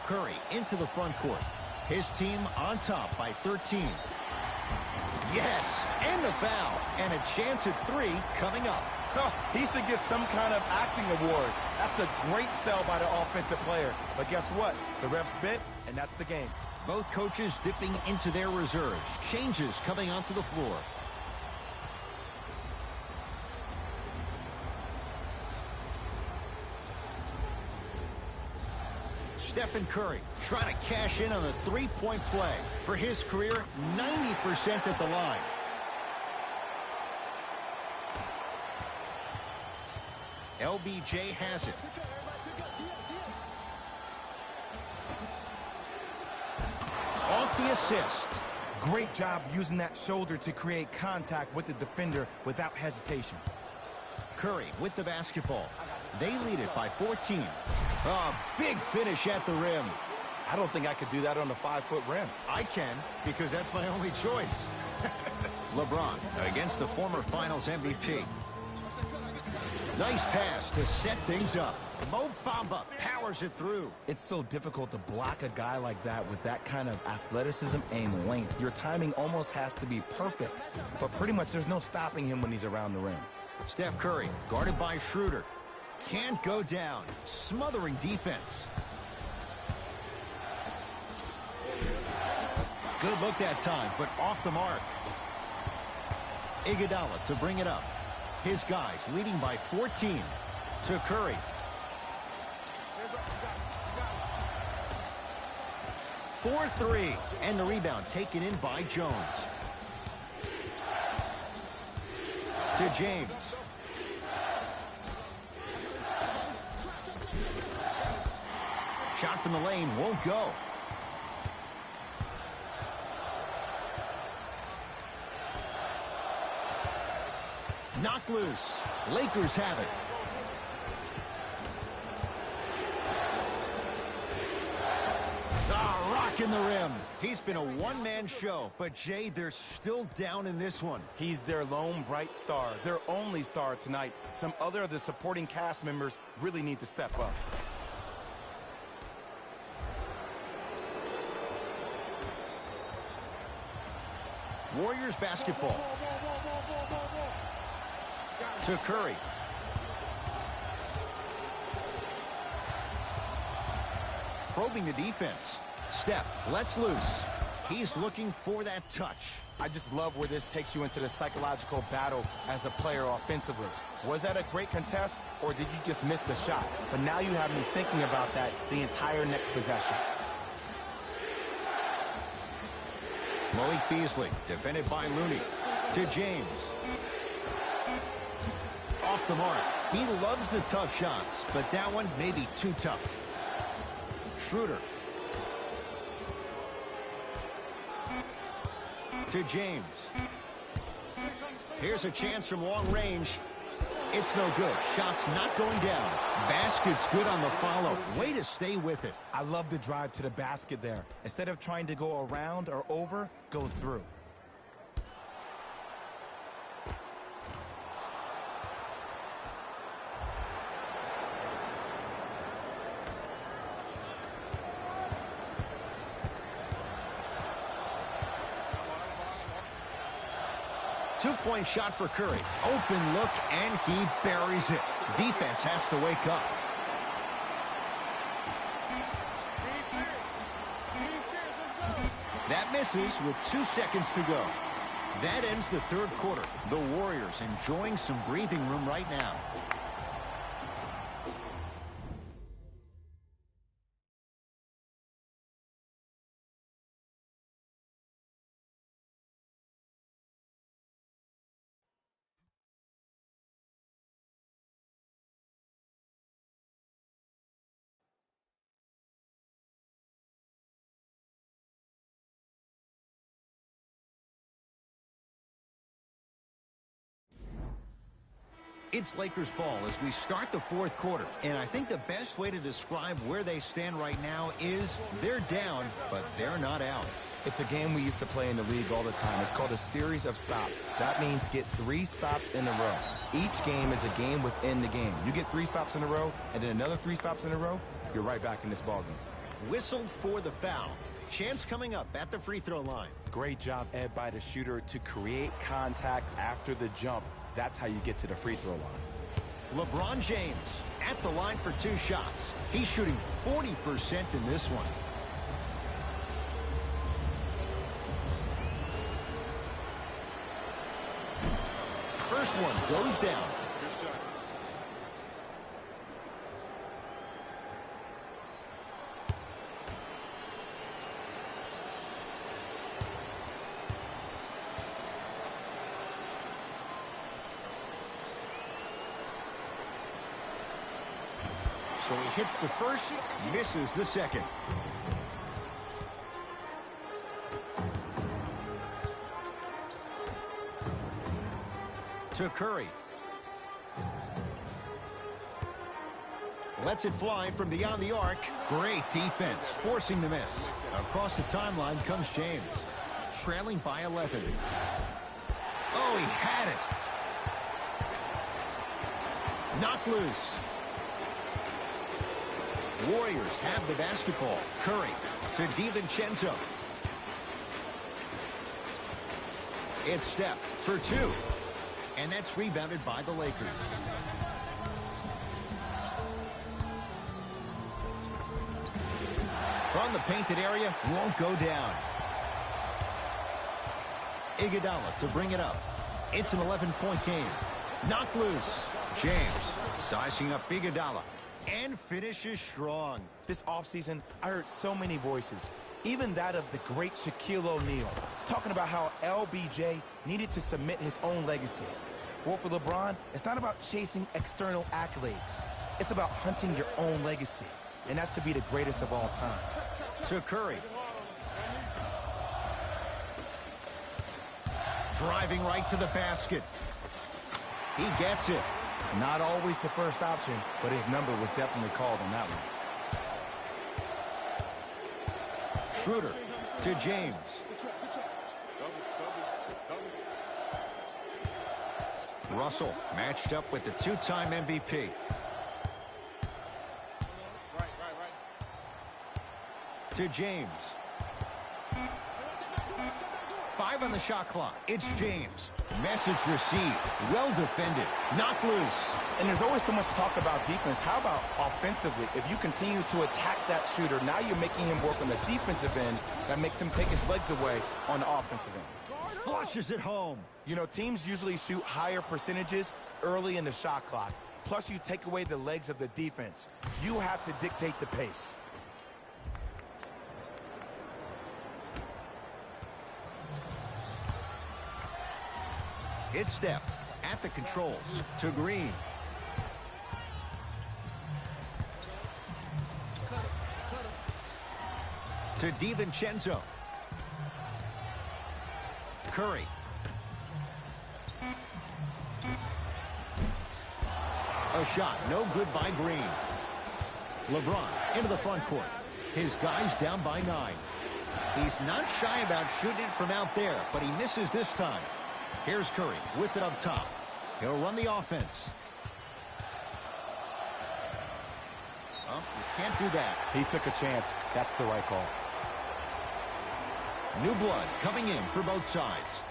Curry into the front court. His team on top by 13. Yes, and the foul. And a chance at 3 coming up. He should get some kind of acting award. That's a great sell by the offensive player. But guess what? The refs bit, and that's the game. Both coaches dipping into their reserves. Changes coming onto the floor. Stephen Curry trying to cash in on the three-point play. For his career, 90% at the line. LBJ has it. Off the assist. Great job using that shoulder to create contact with the defender without hesitation. Curry with the basketball. They lead it by 14. A big finish at the rim. I don't think I could do that on a 5-foot rim. I can, because that's my only choice. LeBron against the former Finals MVP. Nice pass to set things up. Mo Bamba powers it through. It's so difficult to block a guy like that with that kind of athleticism and length. Your timing almost has to be perfect. But pretty much there's no stopping him when he's around the rim. Steph Curry guarded by Schroeder. Can't go down. Smothering defense. Good look that time, but off the mark. Iguodala to bring it up. His guys leading by 14 to Curry. For 3, and the rebound taken in by Jones. To James. Shot from the lane won't go. Knocked loose. Lakers have it. Rocking the rim. He's been a one-man show, but Jay, they're still down in this one. He's their lone bright star, their only star tonight. Some other of the supporting cast members really need to step up. Warriors basketball. To Curry. Probing the defense. Steph lets loose. He's looking for that touch. I just love where this takes you into the psychological battle as a player offensively. Was that a great contest, or did you just miss the shot? But now you have me thinking about that the entire next possession. Malik Beasley, defended by Looney. To James. Off the mark. He loves the tough shots, but that one may be too tough. Schroeder. To James. Here's a chance from long range. It's no good. Shot's not going down. Basket's good on the follow. Way to stay with it. I love the drive to the basket there. Instead of trying to go around or over, go through. Two-point shot for Curry. Open look, and he buries it. Defense has to wake up. That misses with 2 seconds to go. That ends the third quarter. The Warriors enjoying some breathing room right now. It's Lakers ball as we start the fourth quarter. And I think the best way to describe where they stand right now is they're down, but they're not out. It's a game we used to play in the league all the time. It's called a series of stops. That means get 3 stops in a row. Each game is a game within the game. You get 3 stops in a row, and then another 3 stops in a row, you're right back in this ball game. Whistled for the foul. Chance coming up at the free throw line. Great job, Ed, by the shooter to create contact after the jump. That's how you get to the free throw line. LeBron James at the line for 2 shots. He's shooting 40% in this one. First one goes down. Good shot. So he hits the first, misses the second. To Curry. Lets it fly from beyond the arc. Great defense, forcing the miss. Across the timeline comes James. Trailing by 11. Oh, he had it. Knocked loose. Warriors have the basketball. Curry to DiVincenzo. It's Steph for 2. And that's rebounded by the Lakers. From the painted area, won't go down. Iguodala to bring it up. It's an 11-point game. Knocked loose. James sizing up Iguodala. And finishes strong. This offseason, I heard so many voices, even that of the great Shaquille O'Neal, talking about how LBJ needed to submit his own legacy. Well, for LeBron, it's not about chasing external accolades. It's about hunting your own legacy, and that's to be the greatest of all time. To Curry. Driving right to the basket. He gets it. Not always the first option, but his number was definitely called on that one. Schroeder to James. Russell matched up with the 2-time MVP. To James. 5 on the shot clock. It's James. Message received. Well defended. Knocked loose. And there's always so much talk about defense. How about offensively? If you continue to attack that shooter, now you're making him work on the defensive end. That makes him take his legs away on the offensive end. Flushes it home. You know, teams usually shoot higher percentages early in the shot clock. Plus, you take away the legs of the defense. You have to dictate the pace. It's Steph at the controls to Green. To DiVincenzo. Curry. A shot, no good by Green. LeBron into the front court. His guys down by 9. He's not shy about shooting it from out there, but he misses this time. Here's Curry with it up top. He'll run the offense. Oh, you can't do that. He took a chance. That's the right call. New blood coming in for both sides.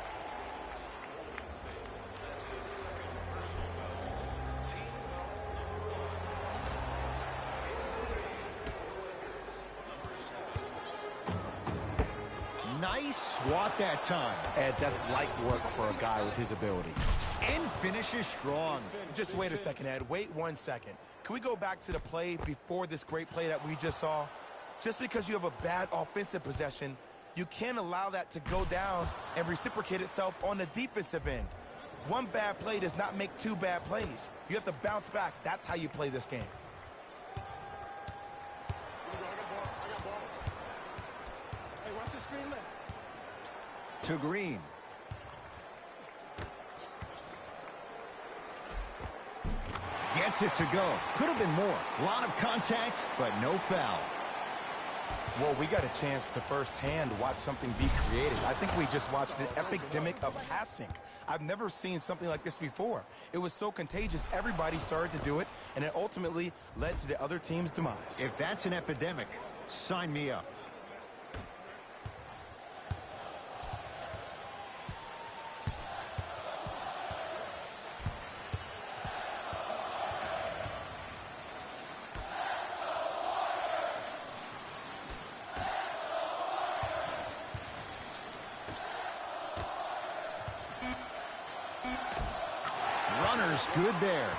Nice swat that time. Ed, that's light work for a guy with his ability. And finishes strong. Just wait a second, Ed. Wait 1 second. Can we go back to the play before this great play that we just saw? Just because you have a bad offensive possession, you can't allow that to go down and reciprocate itself on the defensive end. One bad play does not make 2 bad plays. You have to bounce back. That's how you play this game. To Green. Gets it to go. Could have been more. A lot of contact, but no foul. Well, we got a chance to firsthand watch something be created. I think we just watched an epidemic of passing. I've never seen something like this before. It was so contagious, everybody started to do it, and it ultimately led to the other team's demise. If that's an epidemic, sign me up. Runner's good there.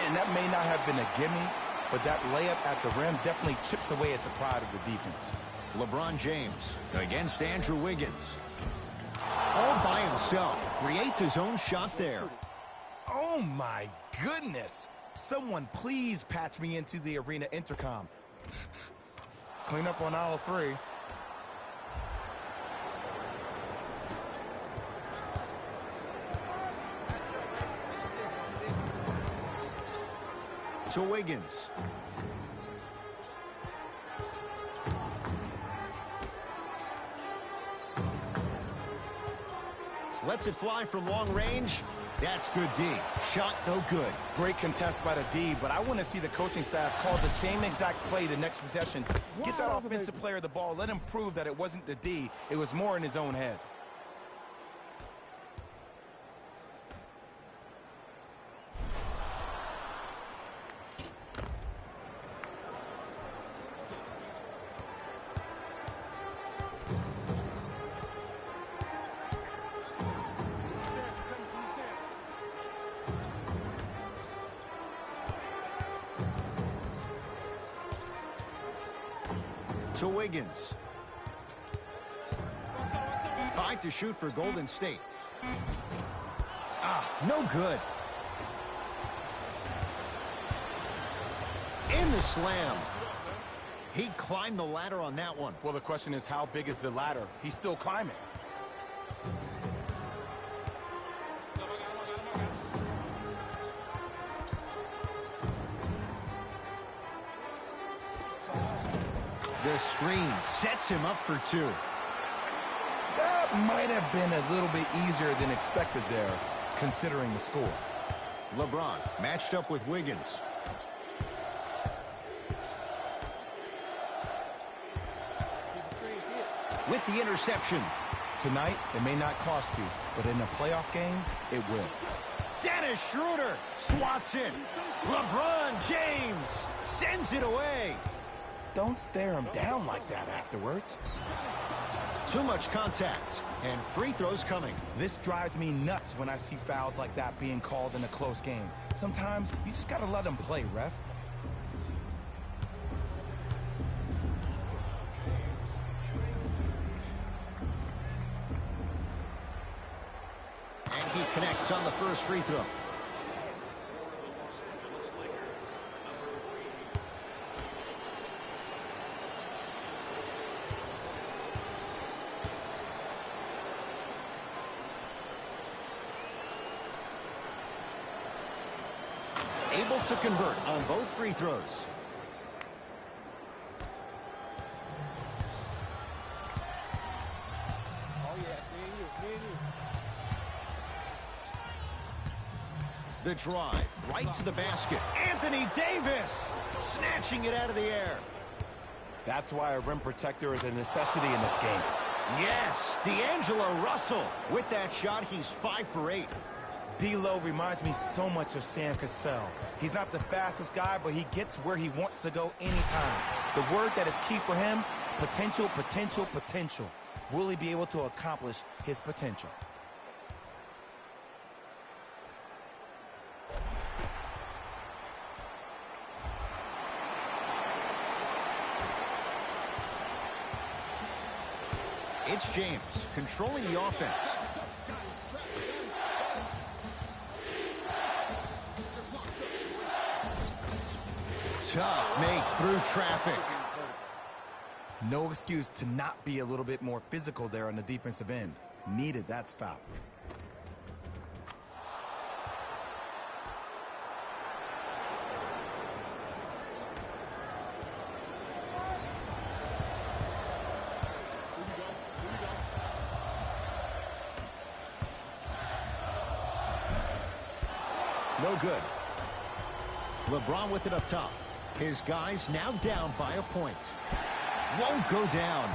And that may not have been a gimme, but that layup at the rim definitely chips away at the pride of the defense. LeBron James against Andrew Wiggins. All by himself. Creates his own shot there. Oh, my goodness. Someone please patch me into the arena intercom. Clean up on aisle 3. To Wiggins. Lets it fly from long range. That's good D. Shot no good. Great contest by the D, but I want to see the coaching staff call the same exact play the next possession. Get that offensive player the ball. Let him prove that it wasn't the D. It was more in his own head. To Wiggins. 5 to shoot for Golden State. No good. In the slam. He climbed the ladder on that one. Well, the question is, how big is the ladder? He's still climbing. The screen sets him up for 2. That might have been a little bit easier than expected there, considering the score. LeBron matched up with Wiggins. With the interception. Tonight, it may not cost you, but in a playoff game, it will. Dennis Schroeder swats it. LeBron James sends it away. Don't stare him down like that afterwards. Too much contact, and free throws coming. This drives me nuts when I see fouls like that being called in a close game. Sometimes you just gotta let them play, ref. And he connects on the first free throw. Able to convert on both free throws. The drive, right to the basket. Anthony Davis snatching it out of the air. That's why a rim protector is a necessity in this game. Yes, D'Angelo Russell. With that shot, he's 5 for 8. D'Lo reminds me so much of Sam Cassell. He's not the fastest guy, but he gets where he wants to go anytime. The word that is key for him, potential, potential, potential. Will he be able to accomplish his potential? It's James controlling the offense. Tough make through traffic. No excuse to not be a little bit more physical there on the defensive end. Needed that stop. No good. LeBron with it up top. His guys now down by a point. Won't go down.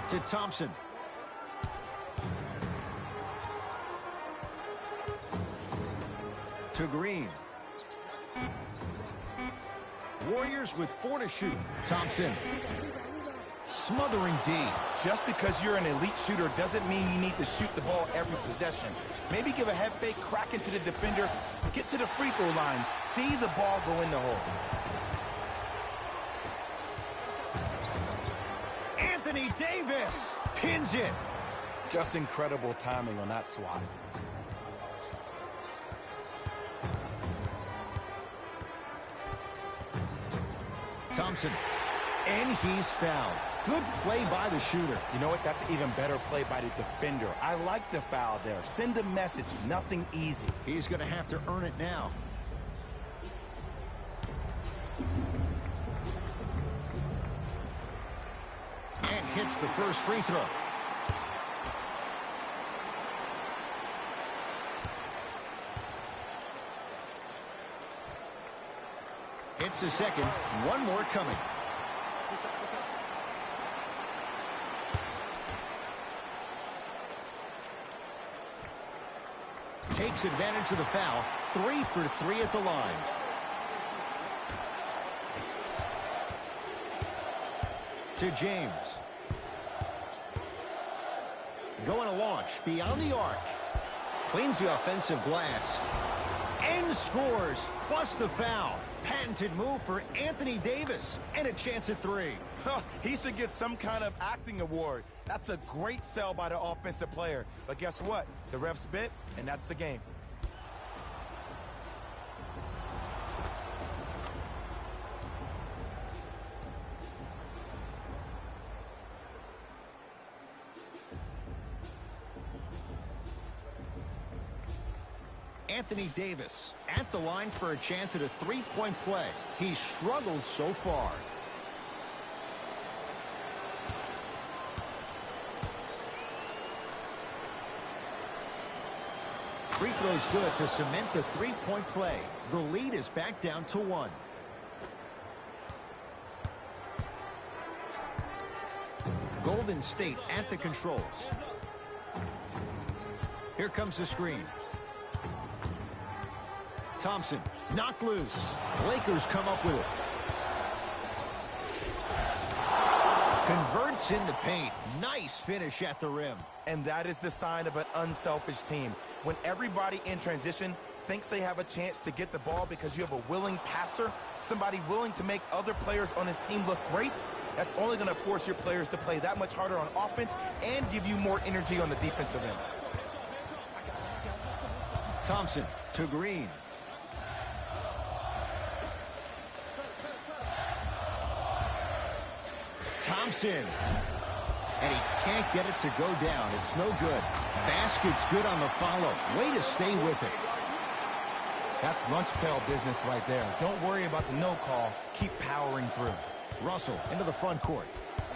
To Thompson. To Green. Warriors with 4 to shoot. Thompson. Smothering D. Just because you're an elite shooter doesn't mean you need to shoot the ball every possession. Maybe give a head fake, crack into the defender, get to the free throw line, see the ball go in the hole. Anthony Davis pins it. Just incredible timing on that swat. Thompson. And he's fouled. Good play by the shooter. You know what? That's an even better play by the defender. I like the foul there. Send a message. Nothing easy. He's going to have to earn it now. And hits the first free throw. It's a second. One more coming. Takes advantage of the foul. 3 for 3 at the line. To James. Going to launch beyond the arc. Cleans the offensive glass. And scores, plus the foul. Patented move for Anthony Davis. And a chance at 3. He should get some kind of acting award. That's a great sell by the offensive player. But guess what? The refs bit, and that's the game. Anthony Davis at the line for a chance at a three-point play. He's struggled so far. Free throw's good to cement the three-point play. The lead is back down to 1. Golden State at the controls. Here comes the screen. Thompson knocked loose. Lakers come up with it. Converts in the paint. Nice finish at the rim. And that is the sign of an unselfish team. When everybody in transition thinks they have a chance to get the ball because you have a willing passer, somebody willing to make other players on his team look great, that's only going to force your players to play that much harder on offense and give you more energy on the defensive end. Thompson to Green. Thompson. And he can't get it to go down. It's no good. Basket's good on the follow. Way to stay with it. That's lunch pail business right there. Don't worry about the no call. Keep powering through. Russell into the front court.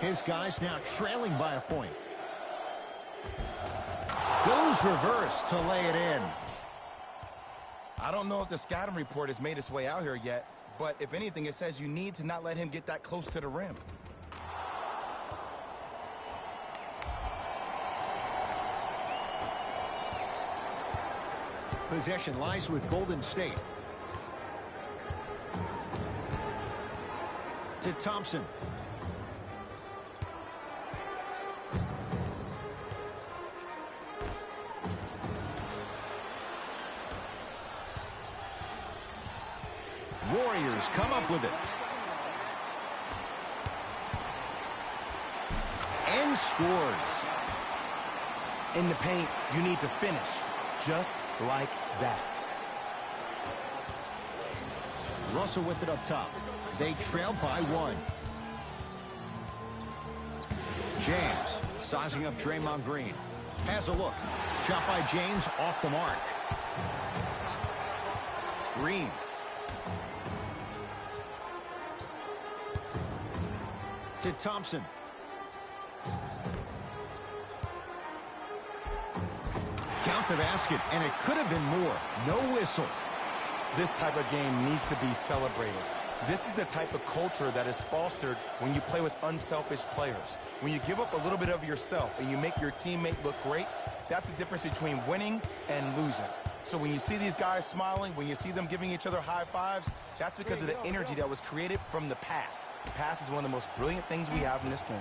His guys now trailing by a point. Goes reverse to lay it in. I don't know if the scouting report has made its way out here yet, but if anything, it says you need to not let him get that close to the rim. Possession lies with Golden State. To Thompson. Warriors come up with it. And scores. In the paint, you need to finish. Just like that. Russell with it up top. They trail by 1. James sizing up Draymond Green. Has a look. Shot by James off the mark. Green. To Thompson. Count the basket, and it could have been more. No whistle. This type of game needs to be celebrated. This is the type of culture that is fostered when you play with unselfish players. When you give up a little bit of yourself and you make your teammate look great, that's the difference between winning and losing. So when you see these guys smiling, when you see them giving each other high fives, that's because of the energy that was created from the pass. The pass is one of the most brilliant things we have in this game.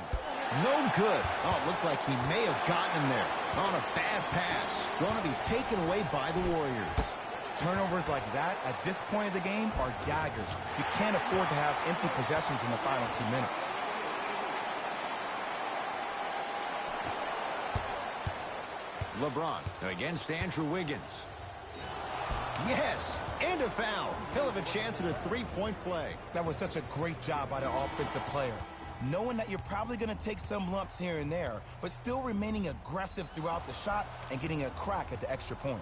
No good. Oh, it looked like he may have gotten him there. On a bad pass. Going to be taken away by the Warriors. Turnovers like that at this point of the game are daggers. You can't afford to have empty possessions in the final 2 minutes. LeBron against Andrew Wiggins. Yes, and a foul. He'll have a chance at a three-point play. That was such a great job by the offensive player. Knowing that you're probably going to take some lumps here and there, but still remaining aggressive throughout the shot and getting a crack at the extra point.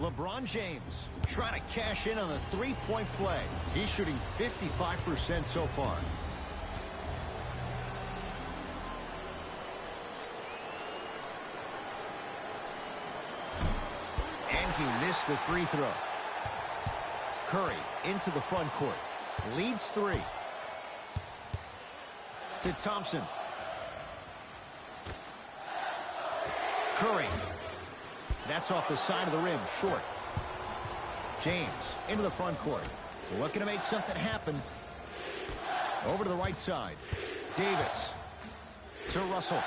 LeBron James trying to cash in on a three-point play. He's shooting 55% so far. And he missed the free throw. Curry into the front court. Leads 3. To Thompson. Curry. That's off the side of the rim, short. James into the front court. Looking to make something happen. Over to the right side. Davis to Russell.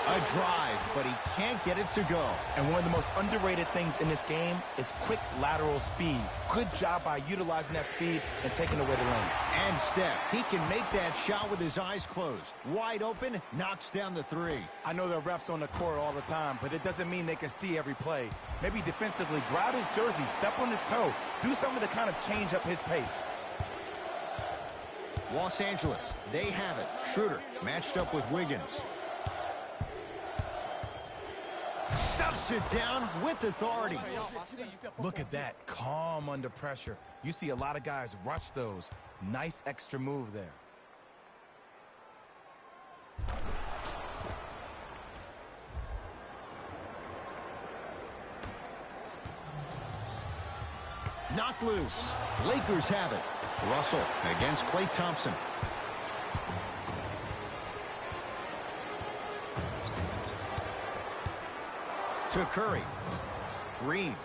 A drive, but he can't get it to go. And one of the most underrated things in this game is quick lateral speed. Good job by utilizing that speed and taking away the lane. And Steph, he can make that shot with his eyes closed. Wide open, knocks down the 3. I know the refs on the court all the time, but it doesn't mean they can see every play. Maybe defensively, grab his jersey, step on his toe, do something to kind of change up his pace. Los Angeles, they have it. Schroeder matched up with Wiggins. Stuffs it down with authority. Look at that, calm under pressure. You see a lot of guys rush those. Nice extra move there. Knocked loose. Lakers have it. Russell against Klay Thompson. To Curry. Green.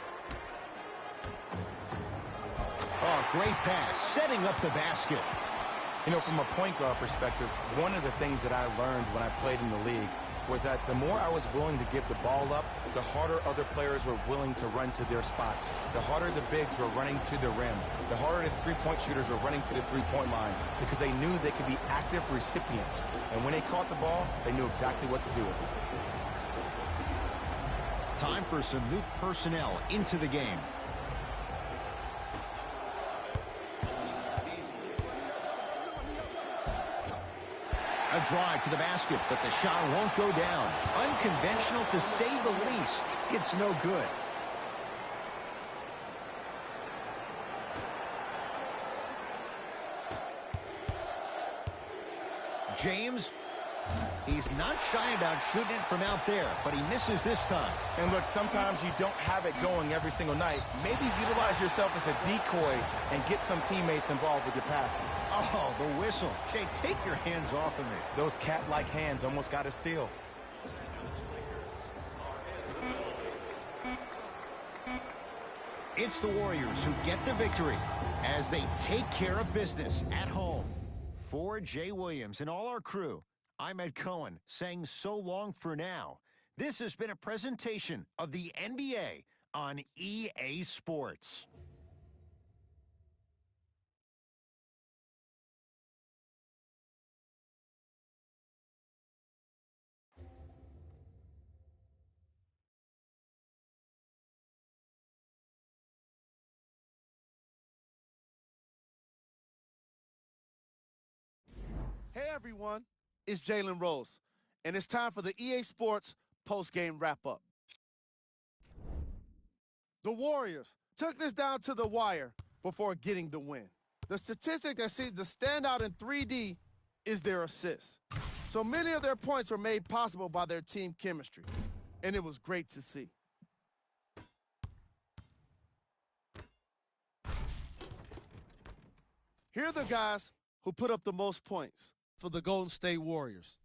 Oh, great pass. Setting up the basket. You know, from a point guard perspective, one of the things that I learned when I played in the league was that the more I was willing to give the ball up, the harder other players were willing to run to their spots. The harder the bigs were running to the rim. The harder the three-point shooters were running to the three-point line because they knew they could be active recipients. And when they caught the ball, they knew exactly what to do with it. Time for some new personnel into the game. A drive to the basket, but the shot won't go down. Unconventional to say the least. It's no good. James, he's not shy about shooting it from out there, but he misses this time. And look, sometimes you don't have it going every single night. Maybe utilize yourself as a decoy and get some teammates involved with your passing. Oh, the whistle. Jay, take your hands off of me. Those cat-like hands almost got a steal. It's the Warriors who get the victory as they take care of business at home. For Jay Williams and all our crew, I'm Ed Cohen saying so long for now. This has been a presentation of the NBA on EA Sports. Hey everyone, it's Jalen Rose, and it's time for the EA Sports post-game wrap-up. The Warriors took this down to the wire before getting the win. The statistic that seems to stand out in 3D is their assists. So many of their points were made possible by their team chemistry, and it was great to see. Here are the guys who put up the most points for the Golden State Warriors.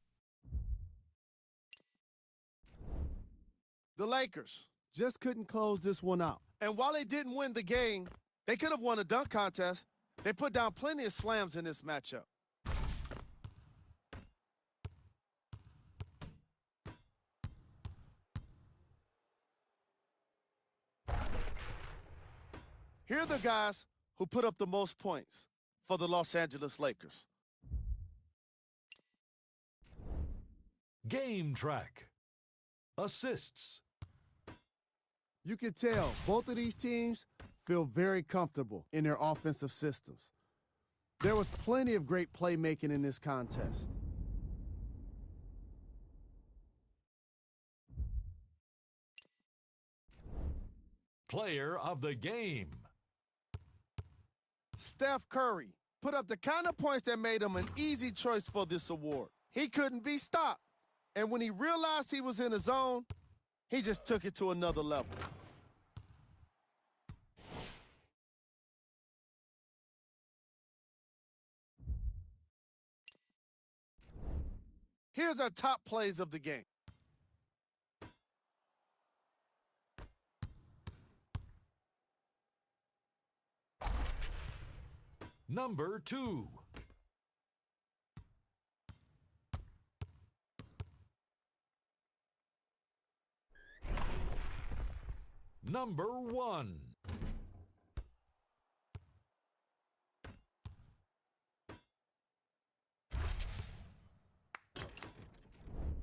The Lakers just couldn't close this one out. And while they didn't win the game, they could have won a dunk contest. They put down plenty of slams in this matchup. Here are the guys who put up the most points for the Los Angeles Lakers. Game track. Assists. You can tell both of these teams feel very comfortable in their offensive systems. There was plenty of great playmaking in this contest. Player of the game. Steph Curry put up the kind of points that made him an easy choice for this award. He couldn't be stopped. And when he realized he was in the zone, he just took it to another level. Here's our top plays of the game. Number 2. Number 1.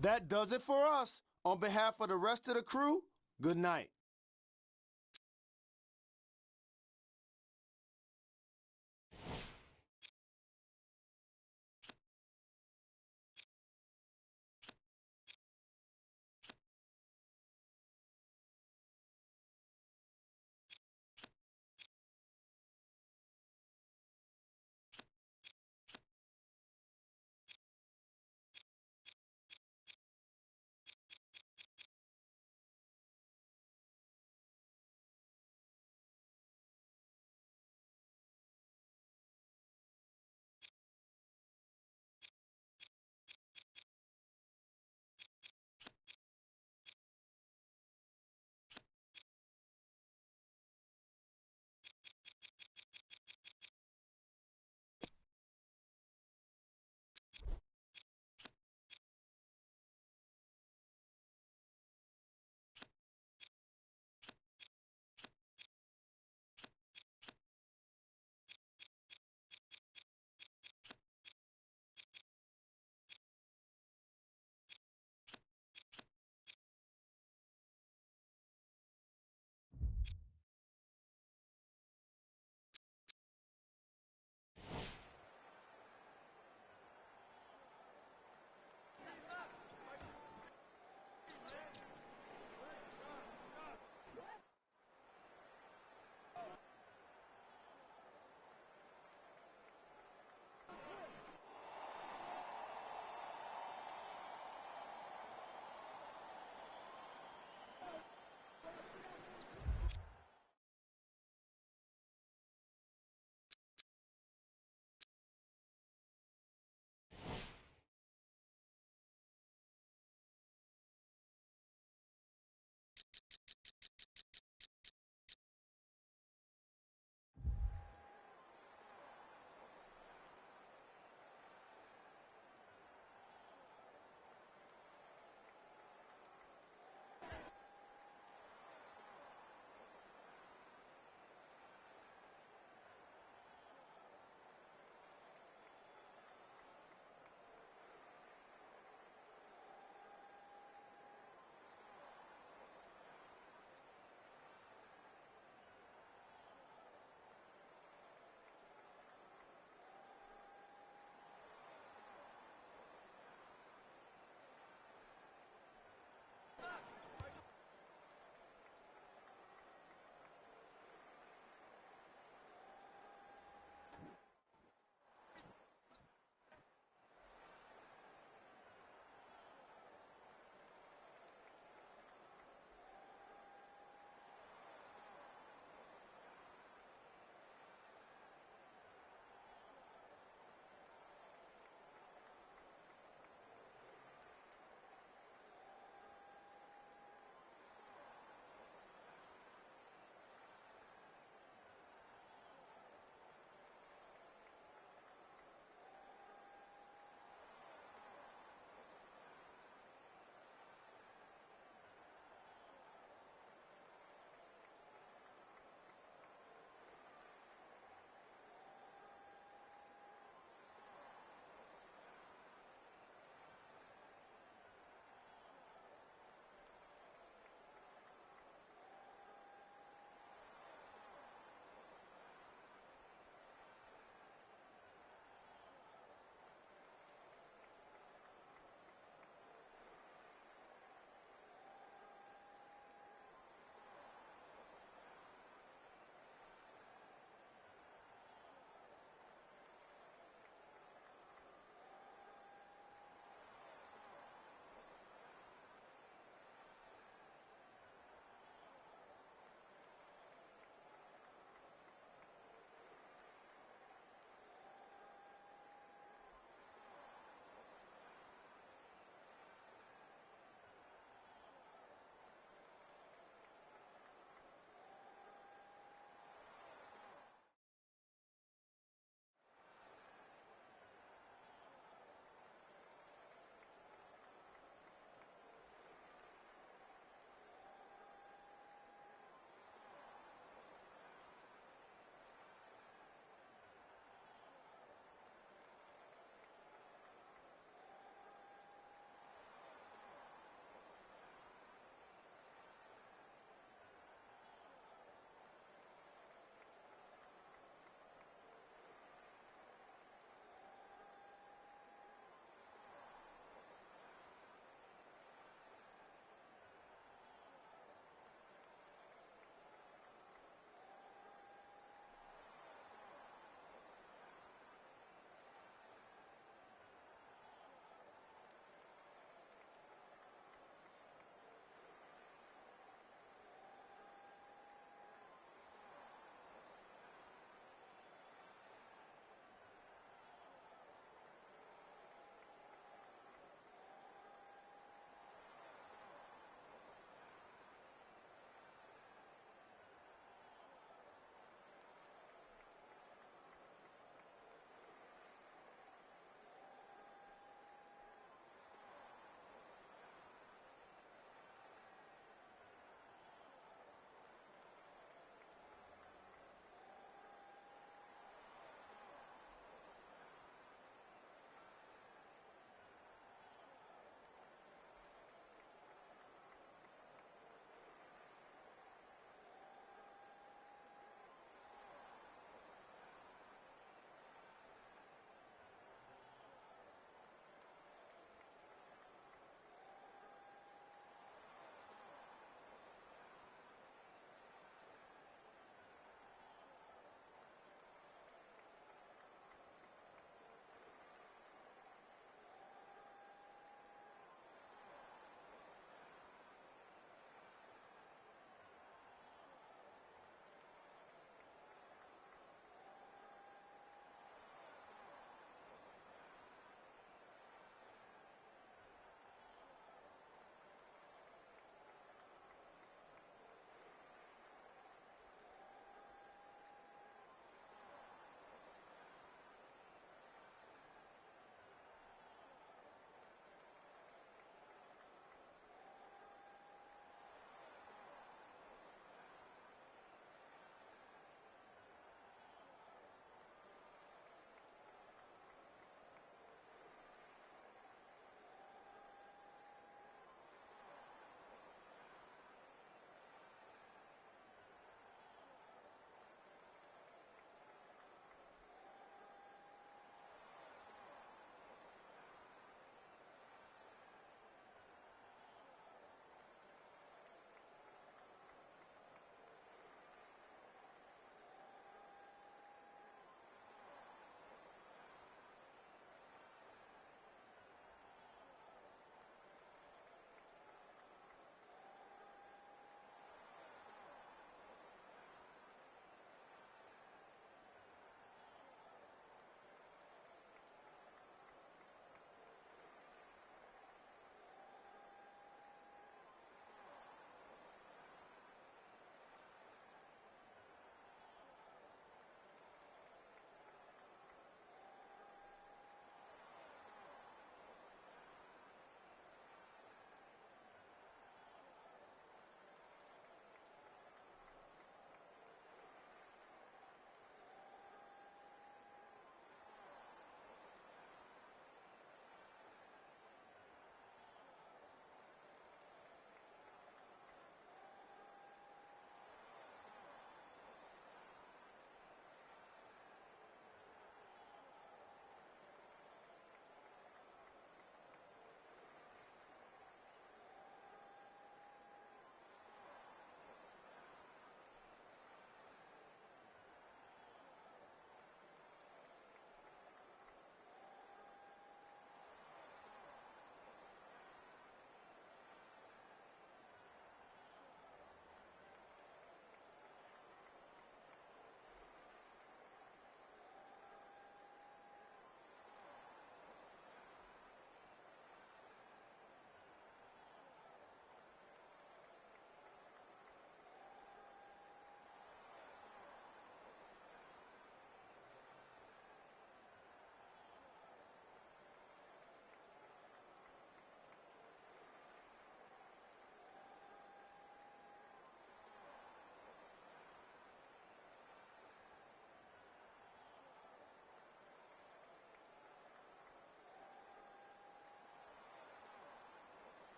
That does it for us. On behalf of the rest of the crew, good night.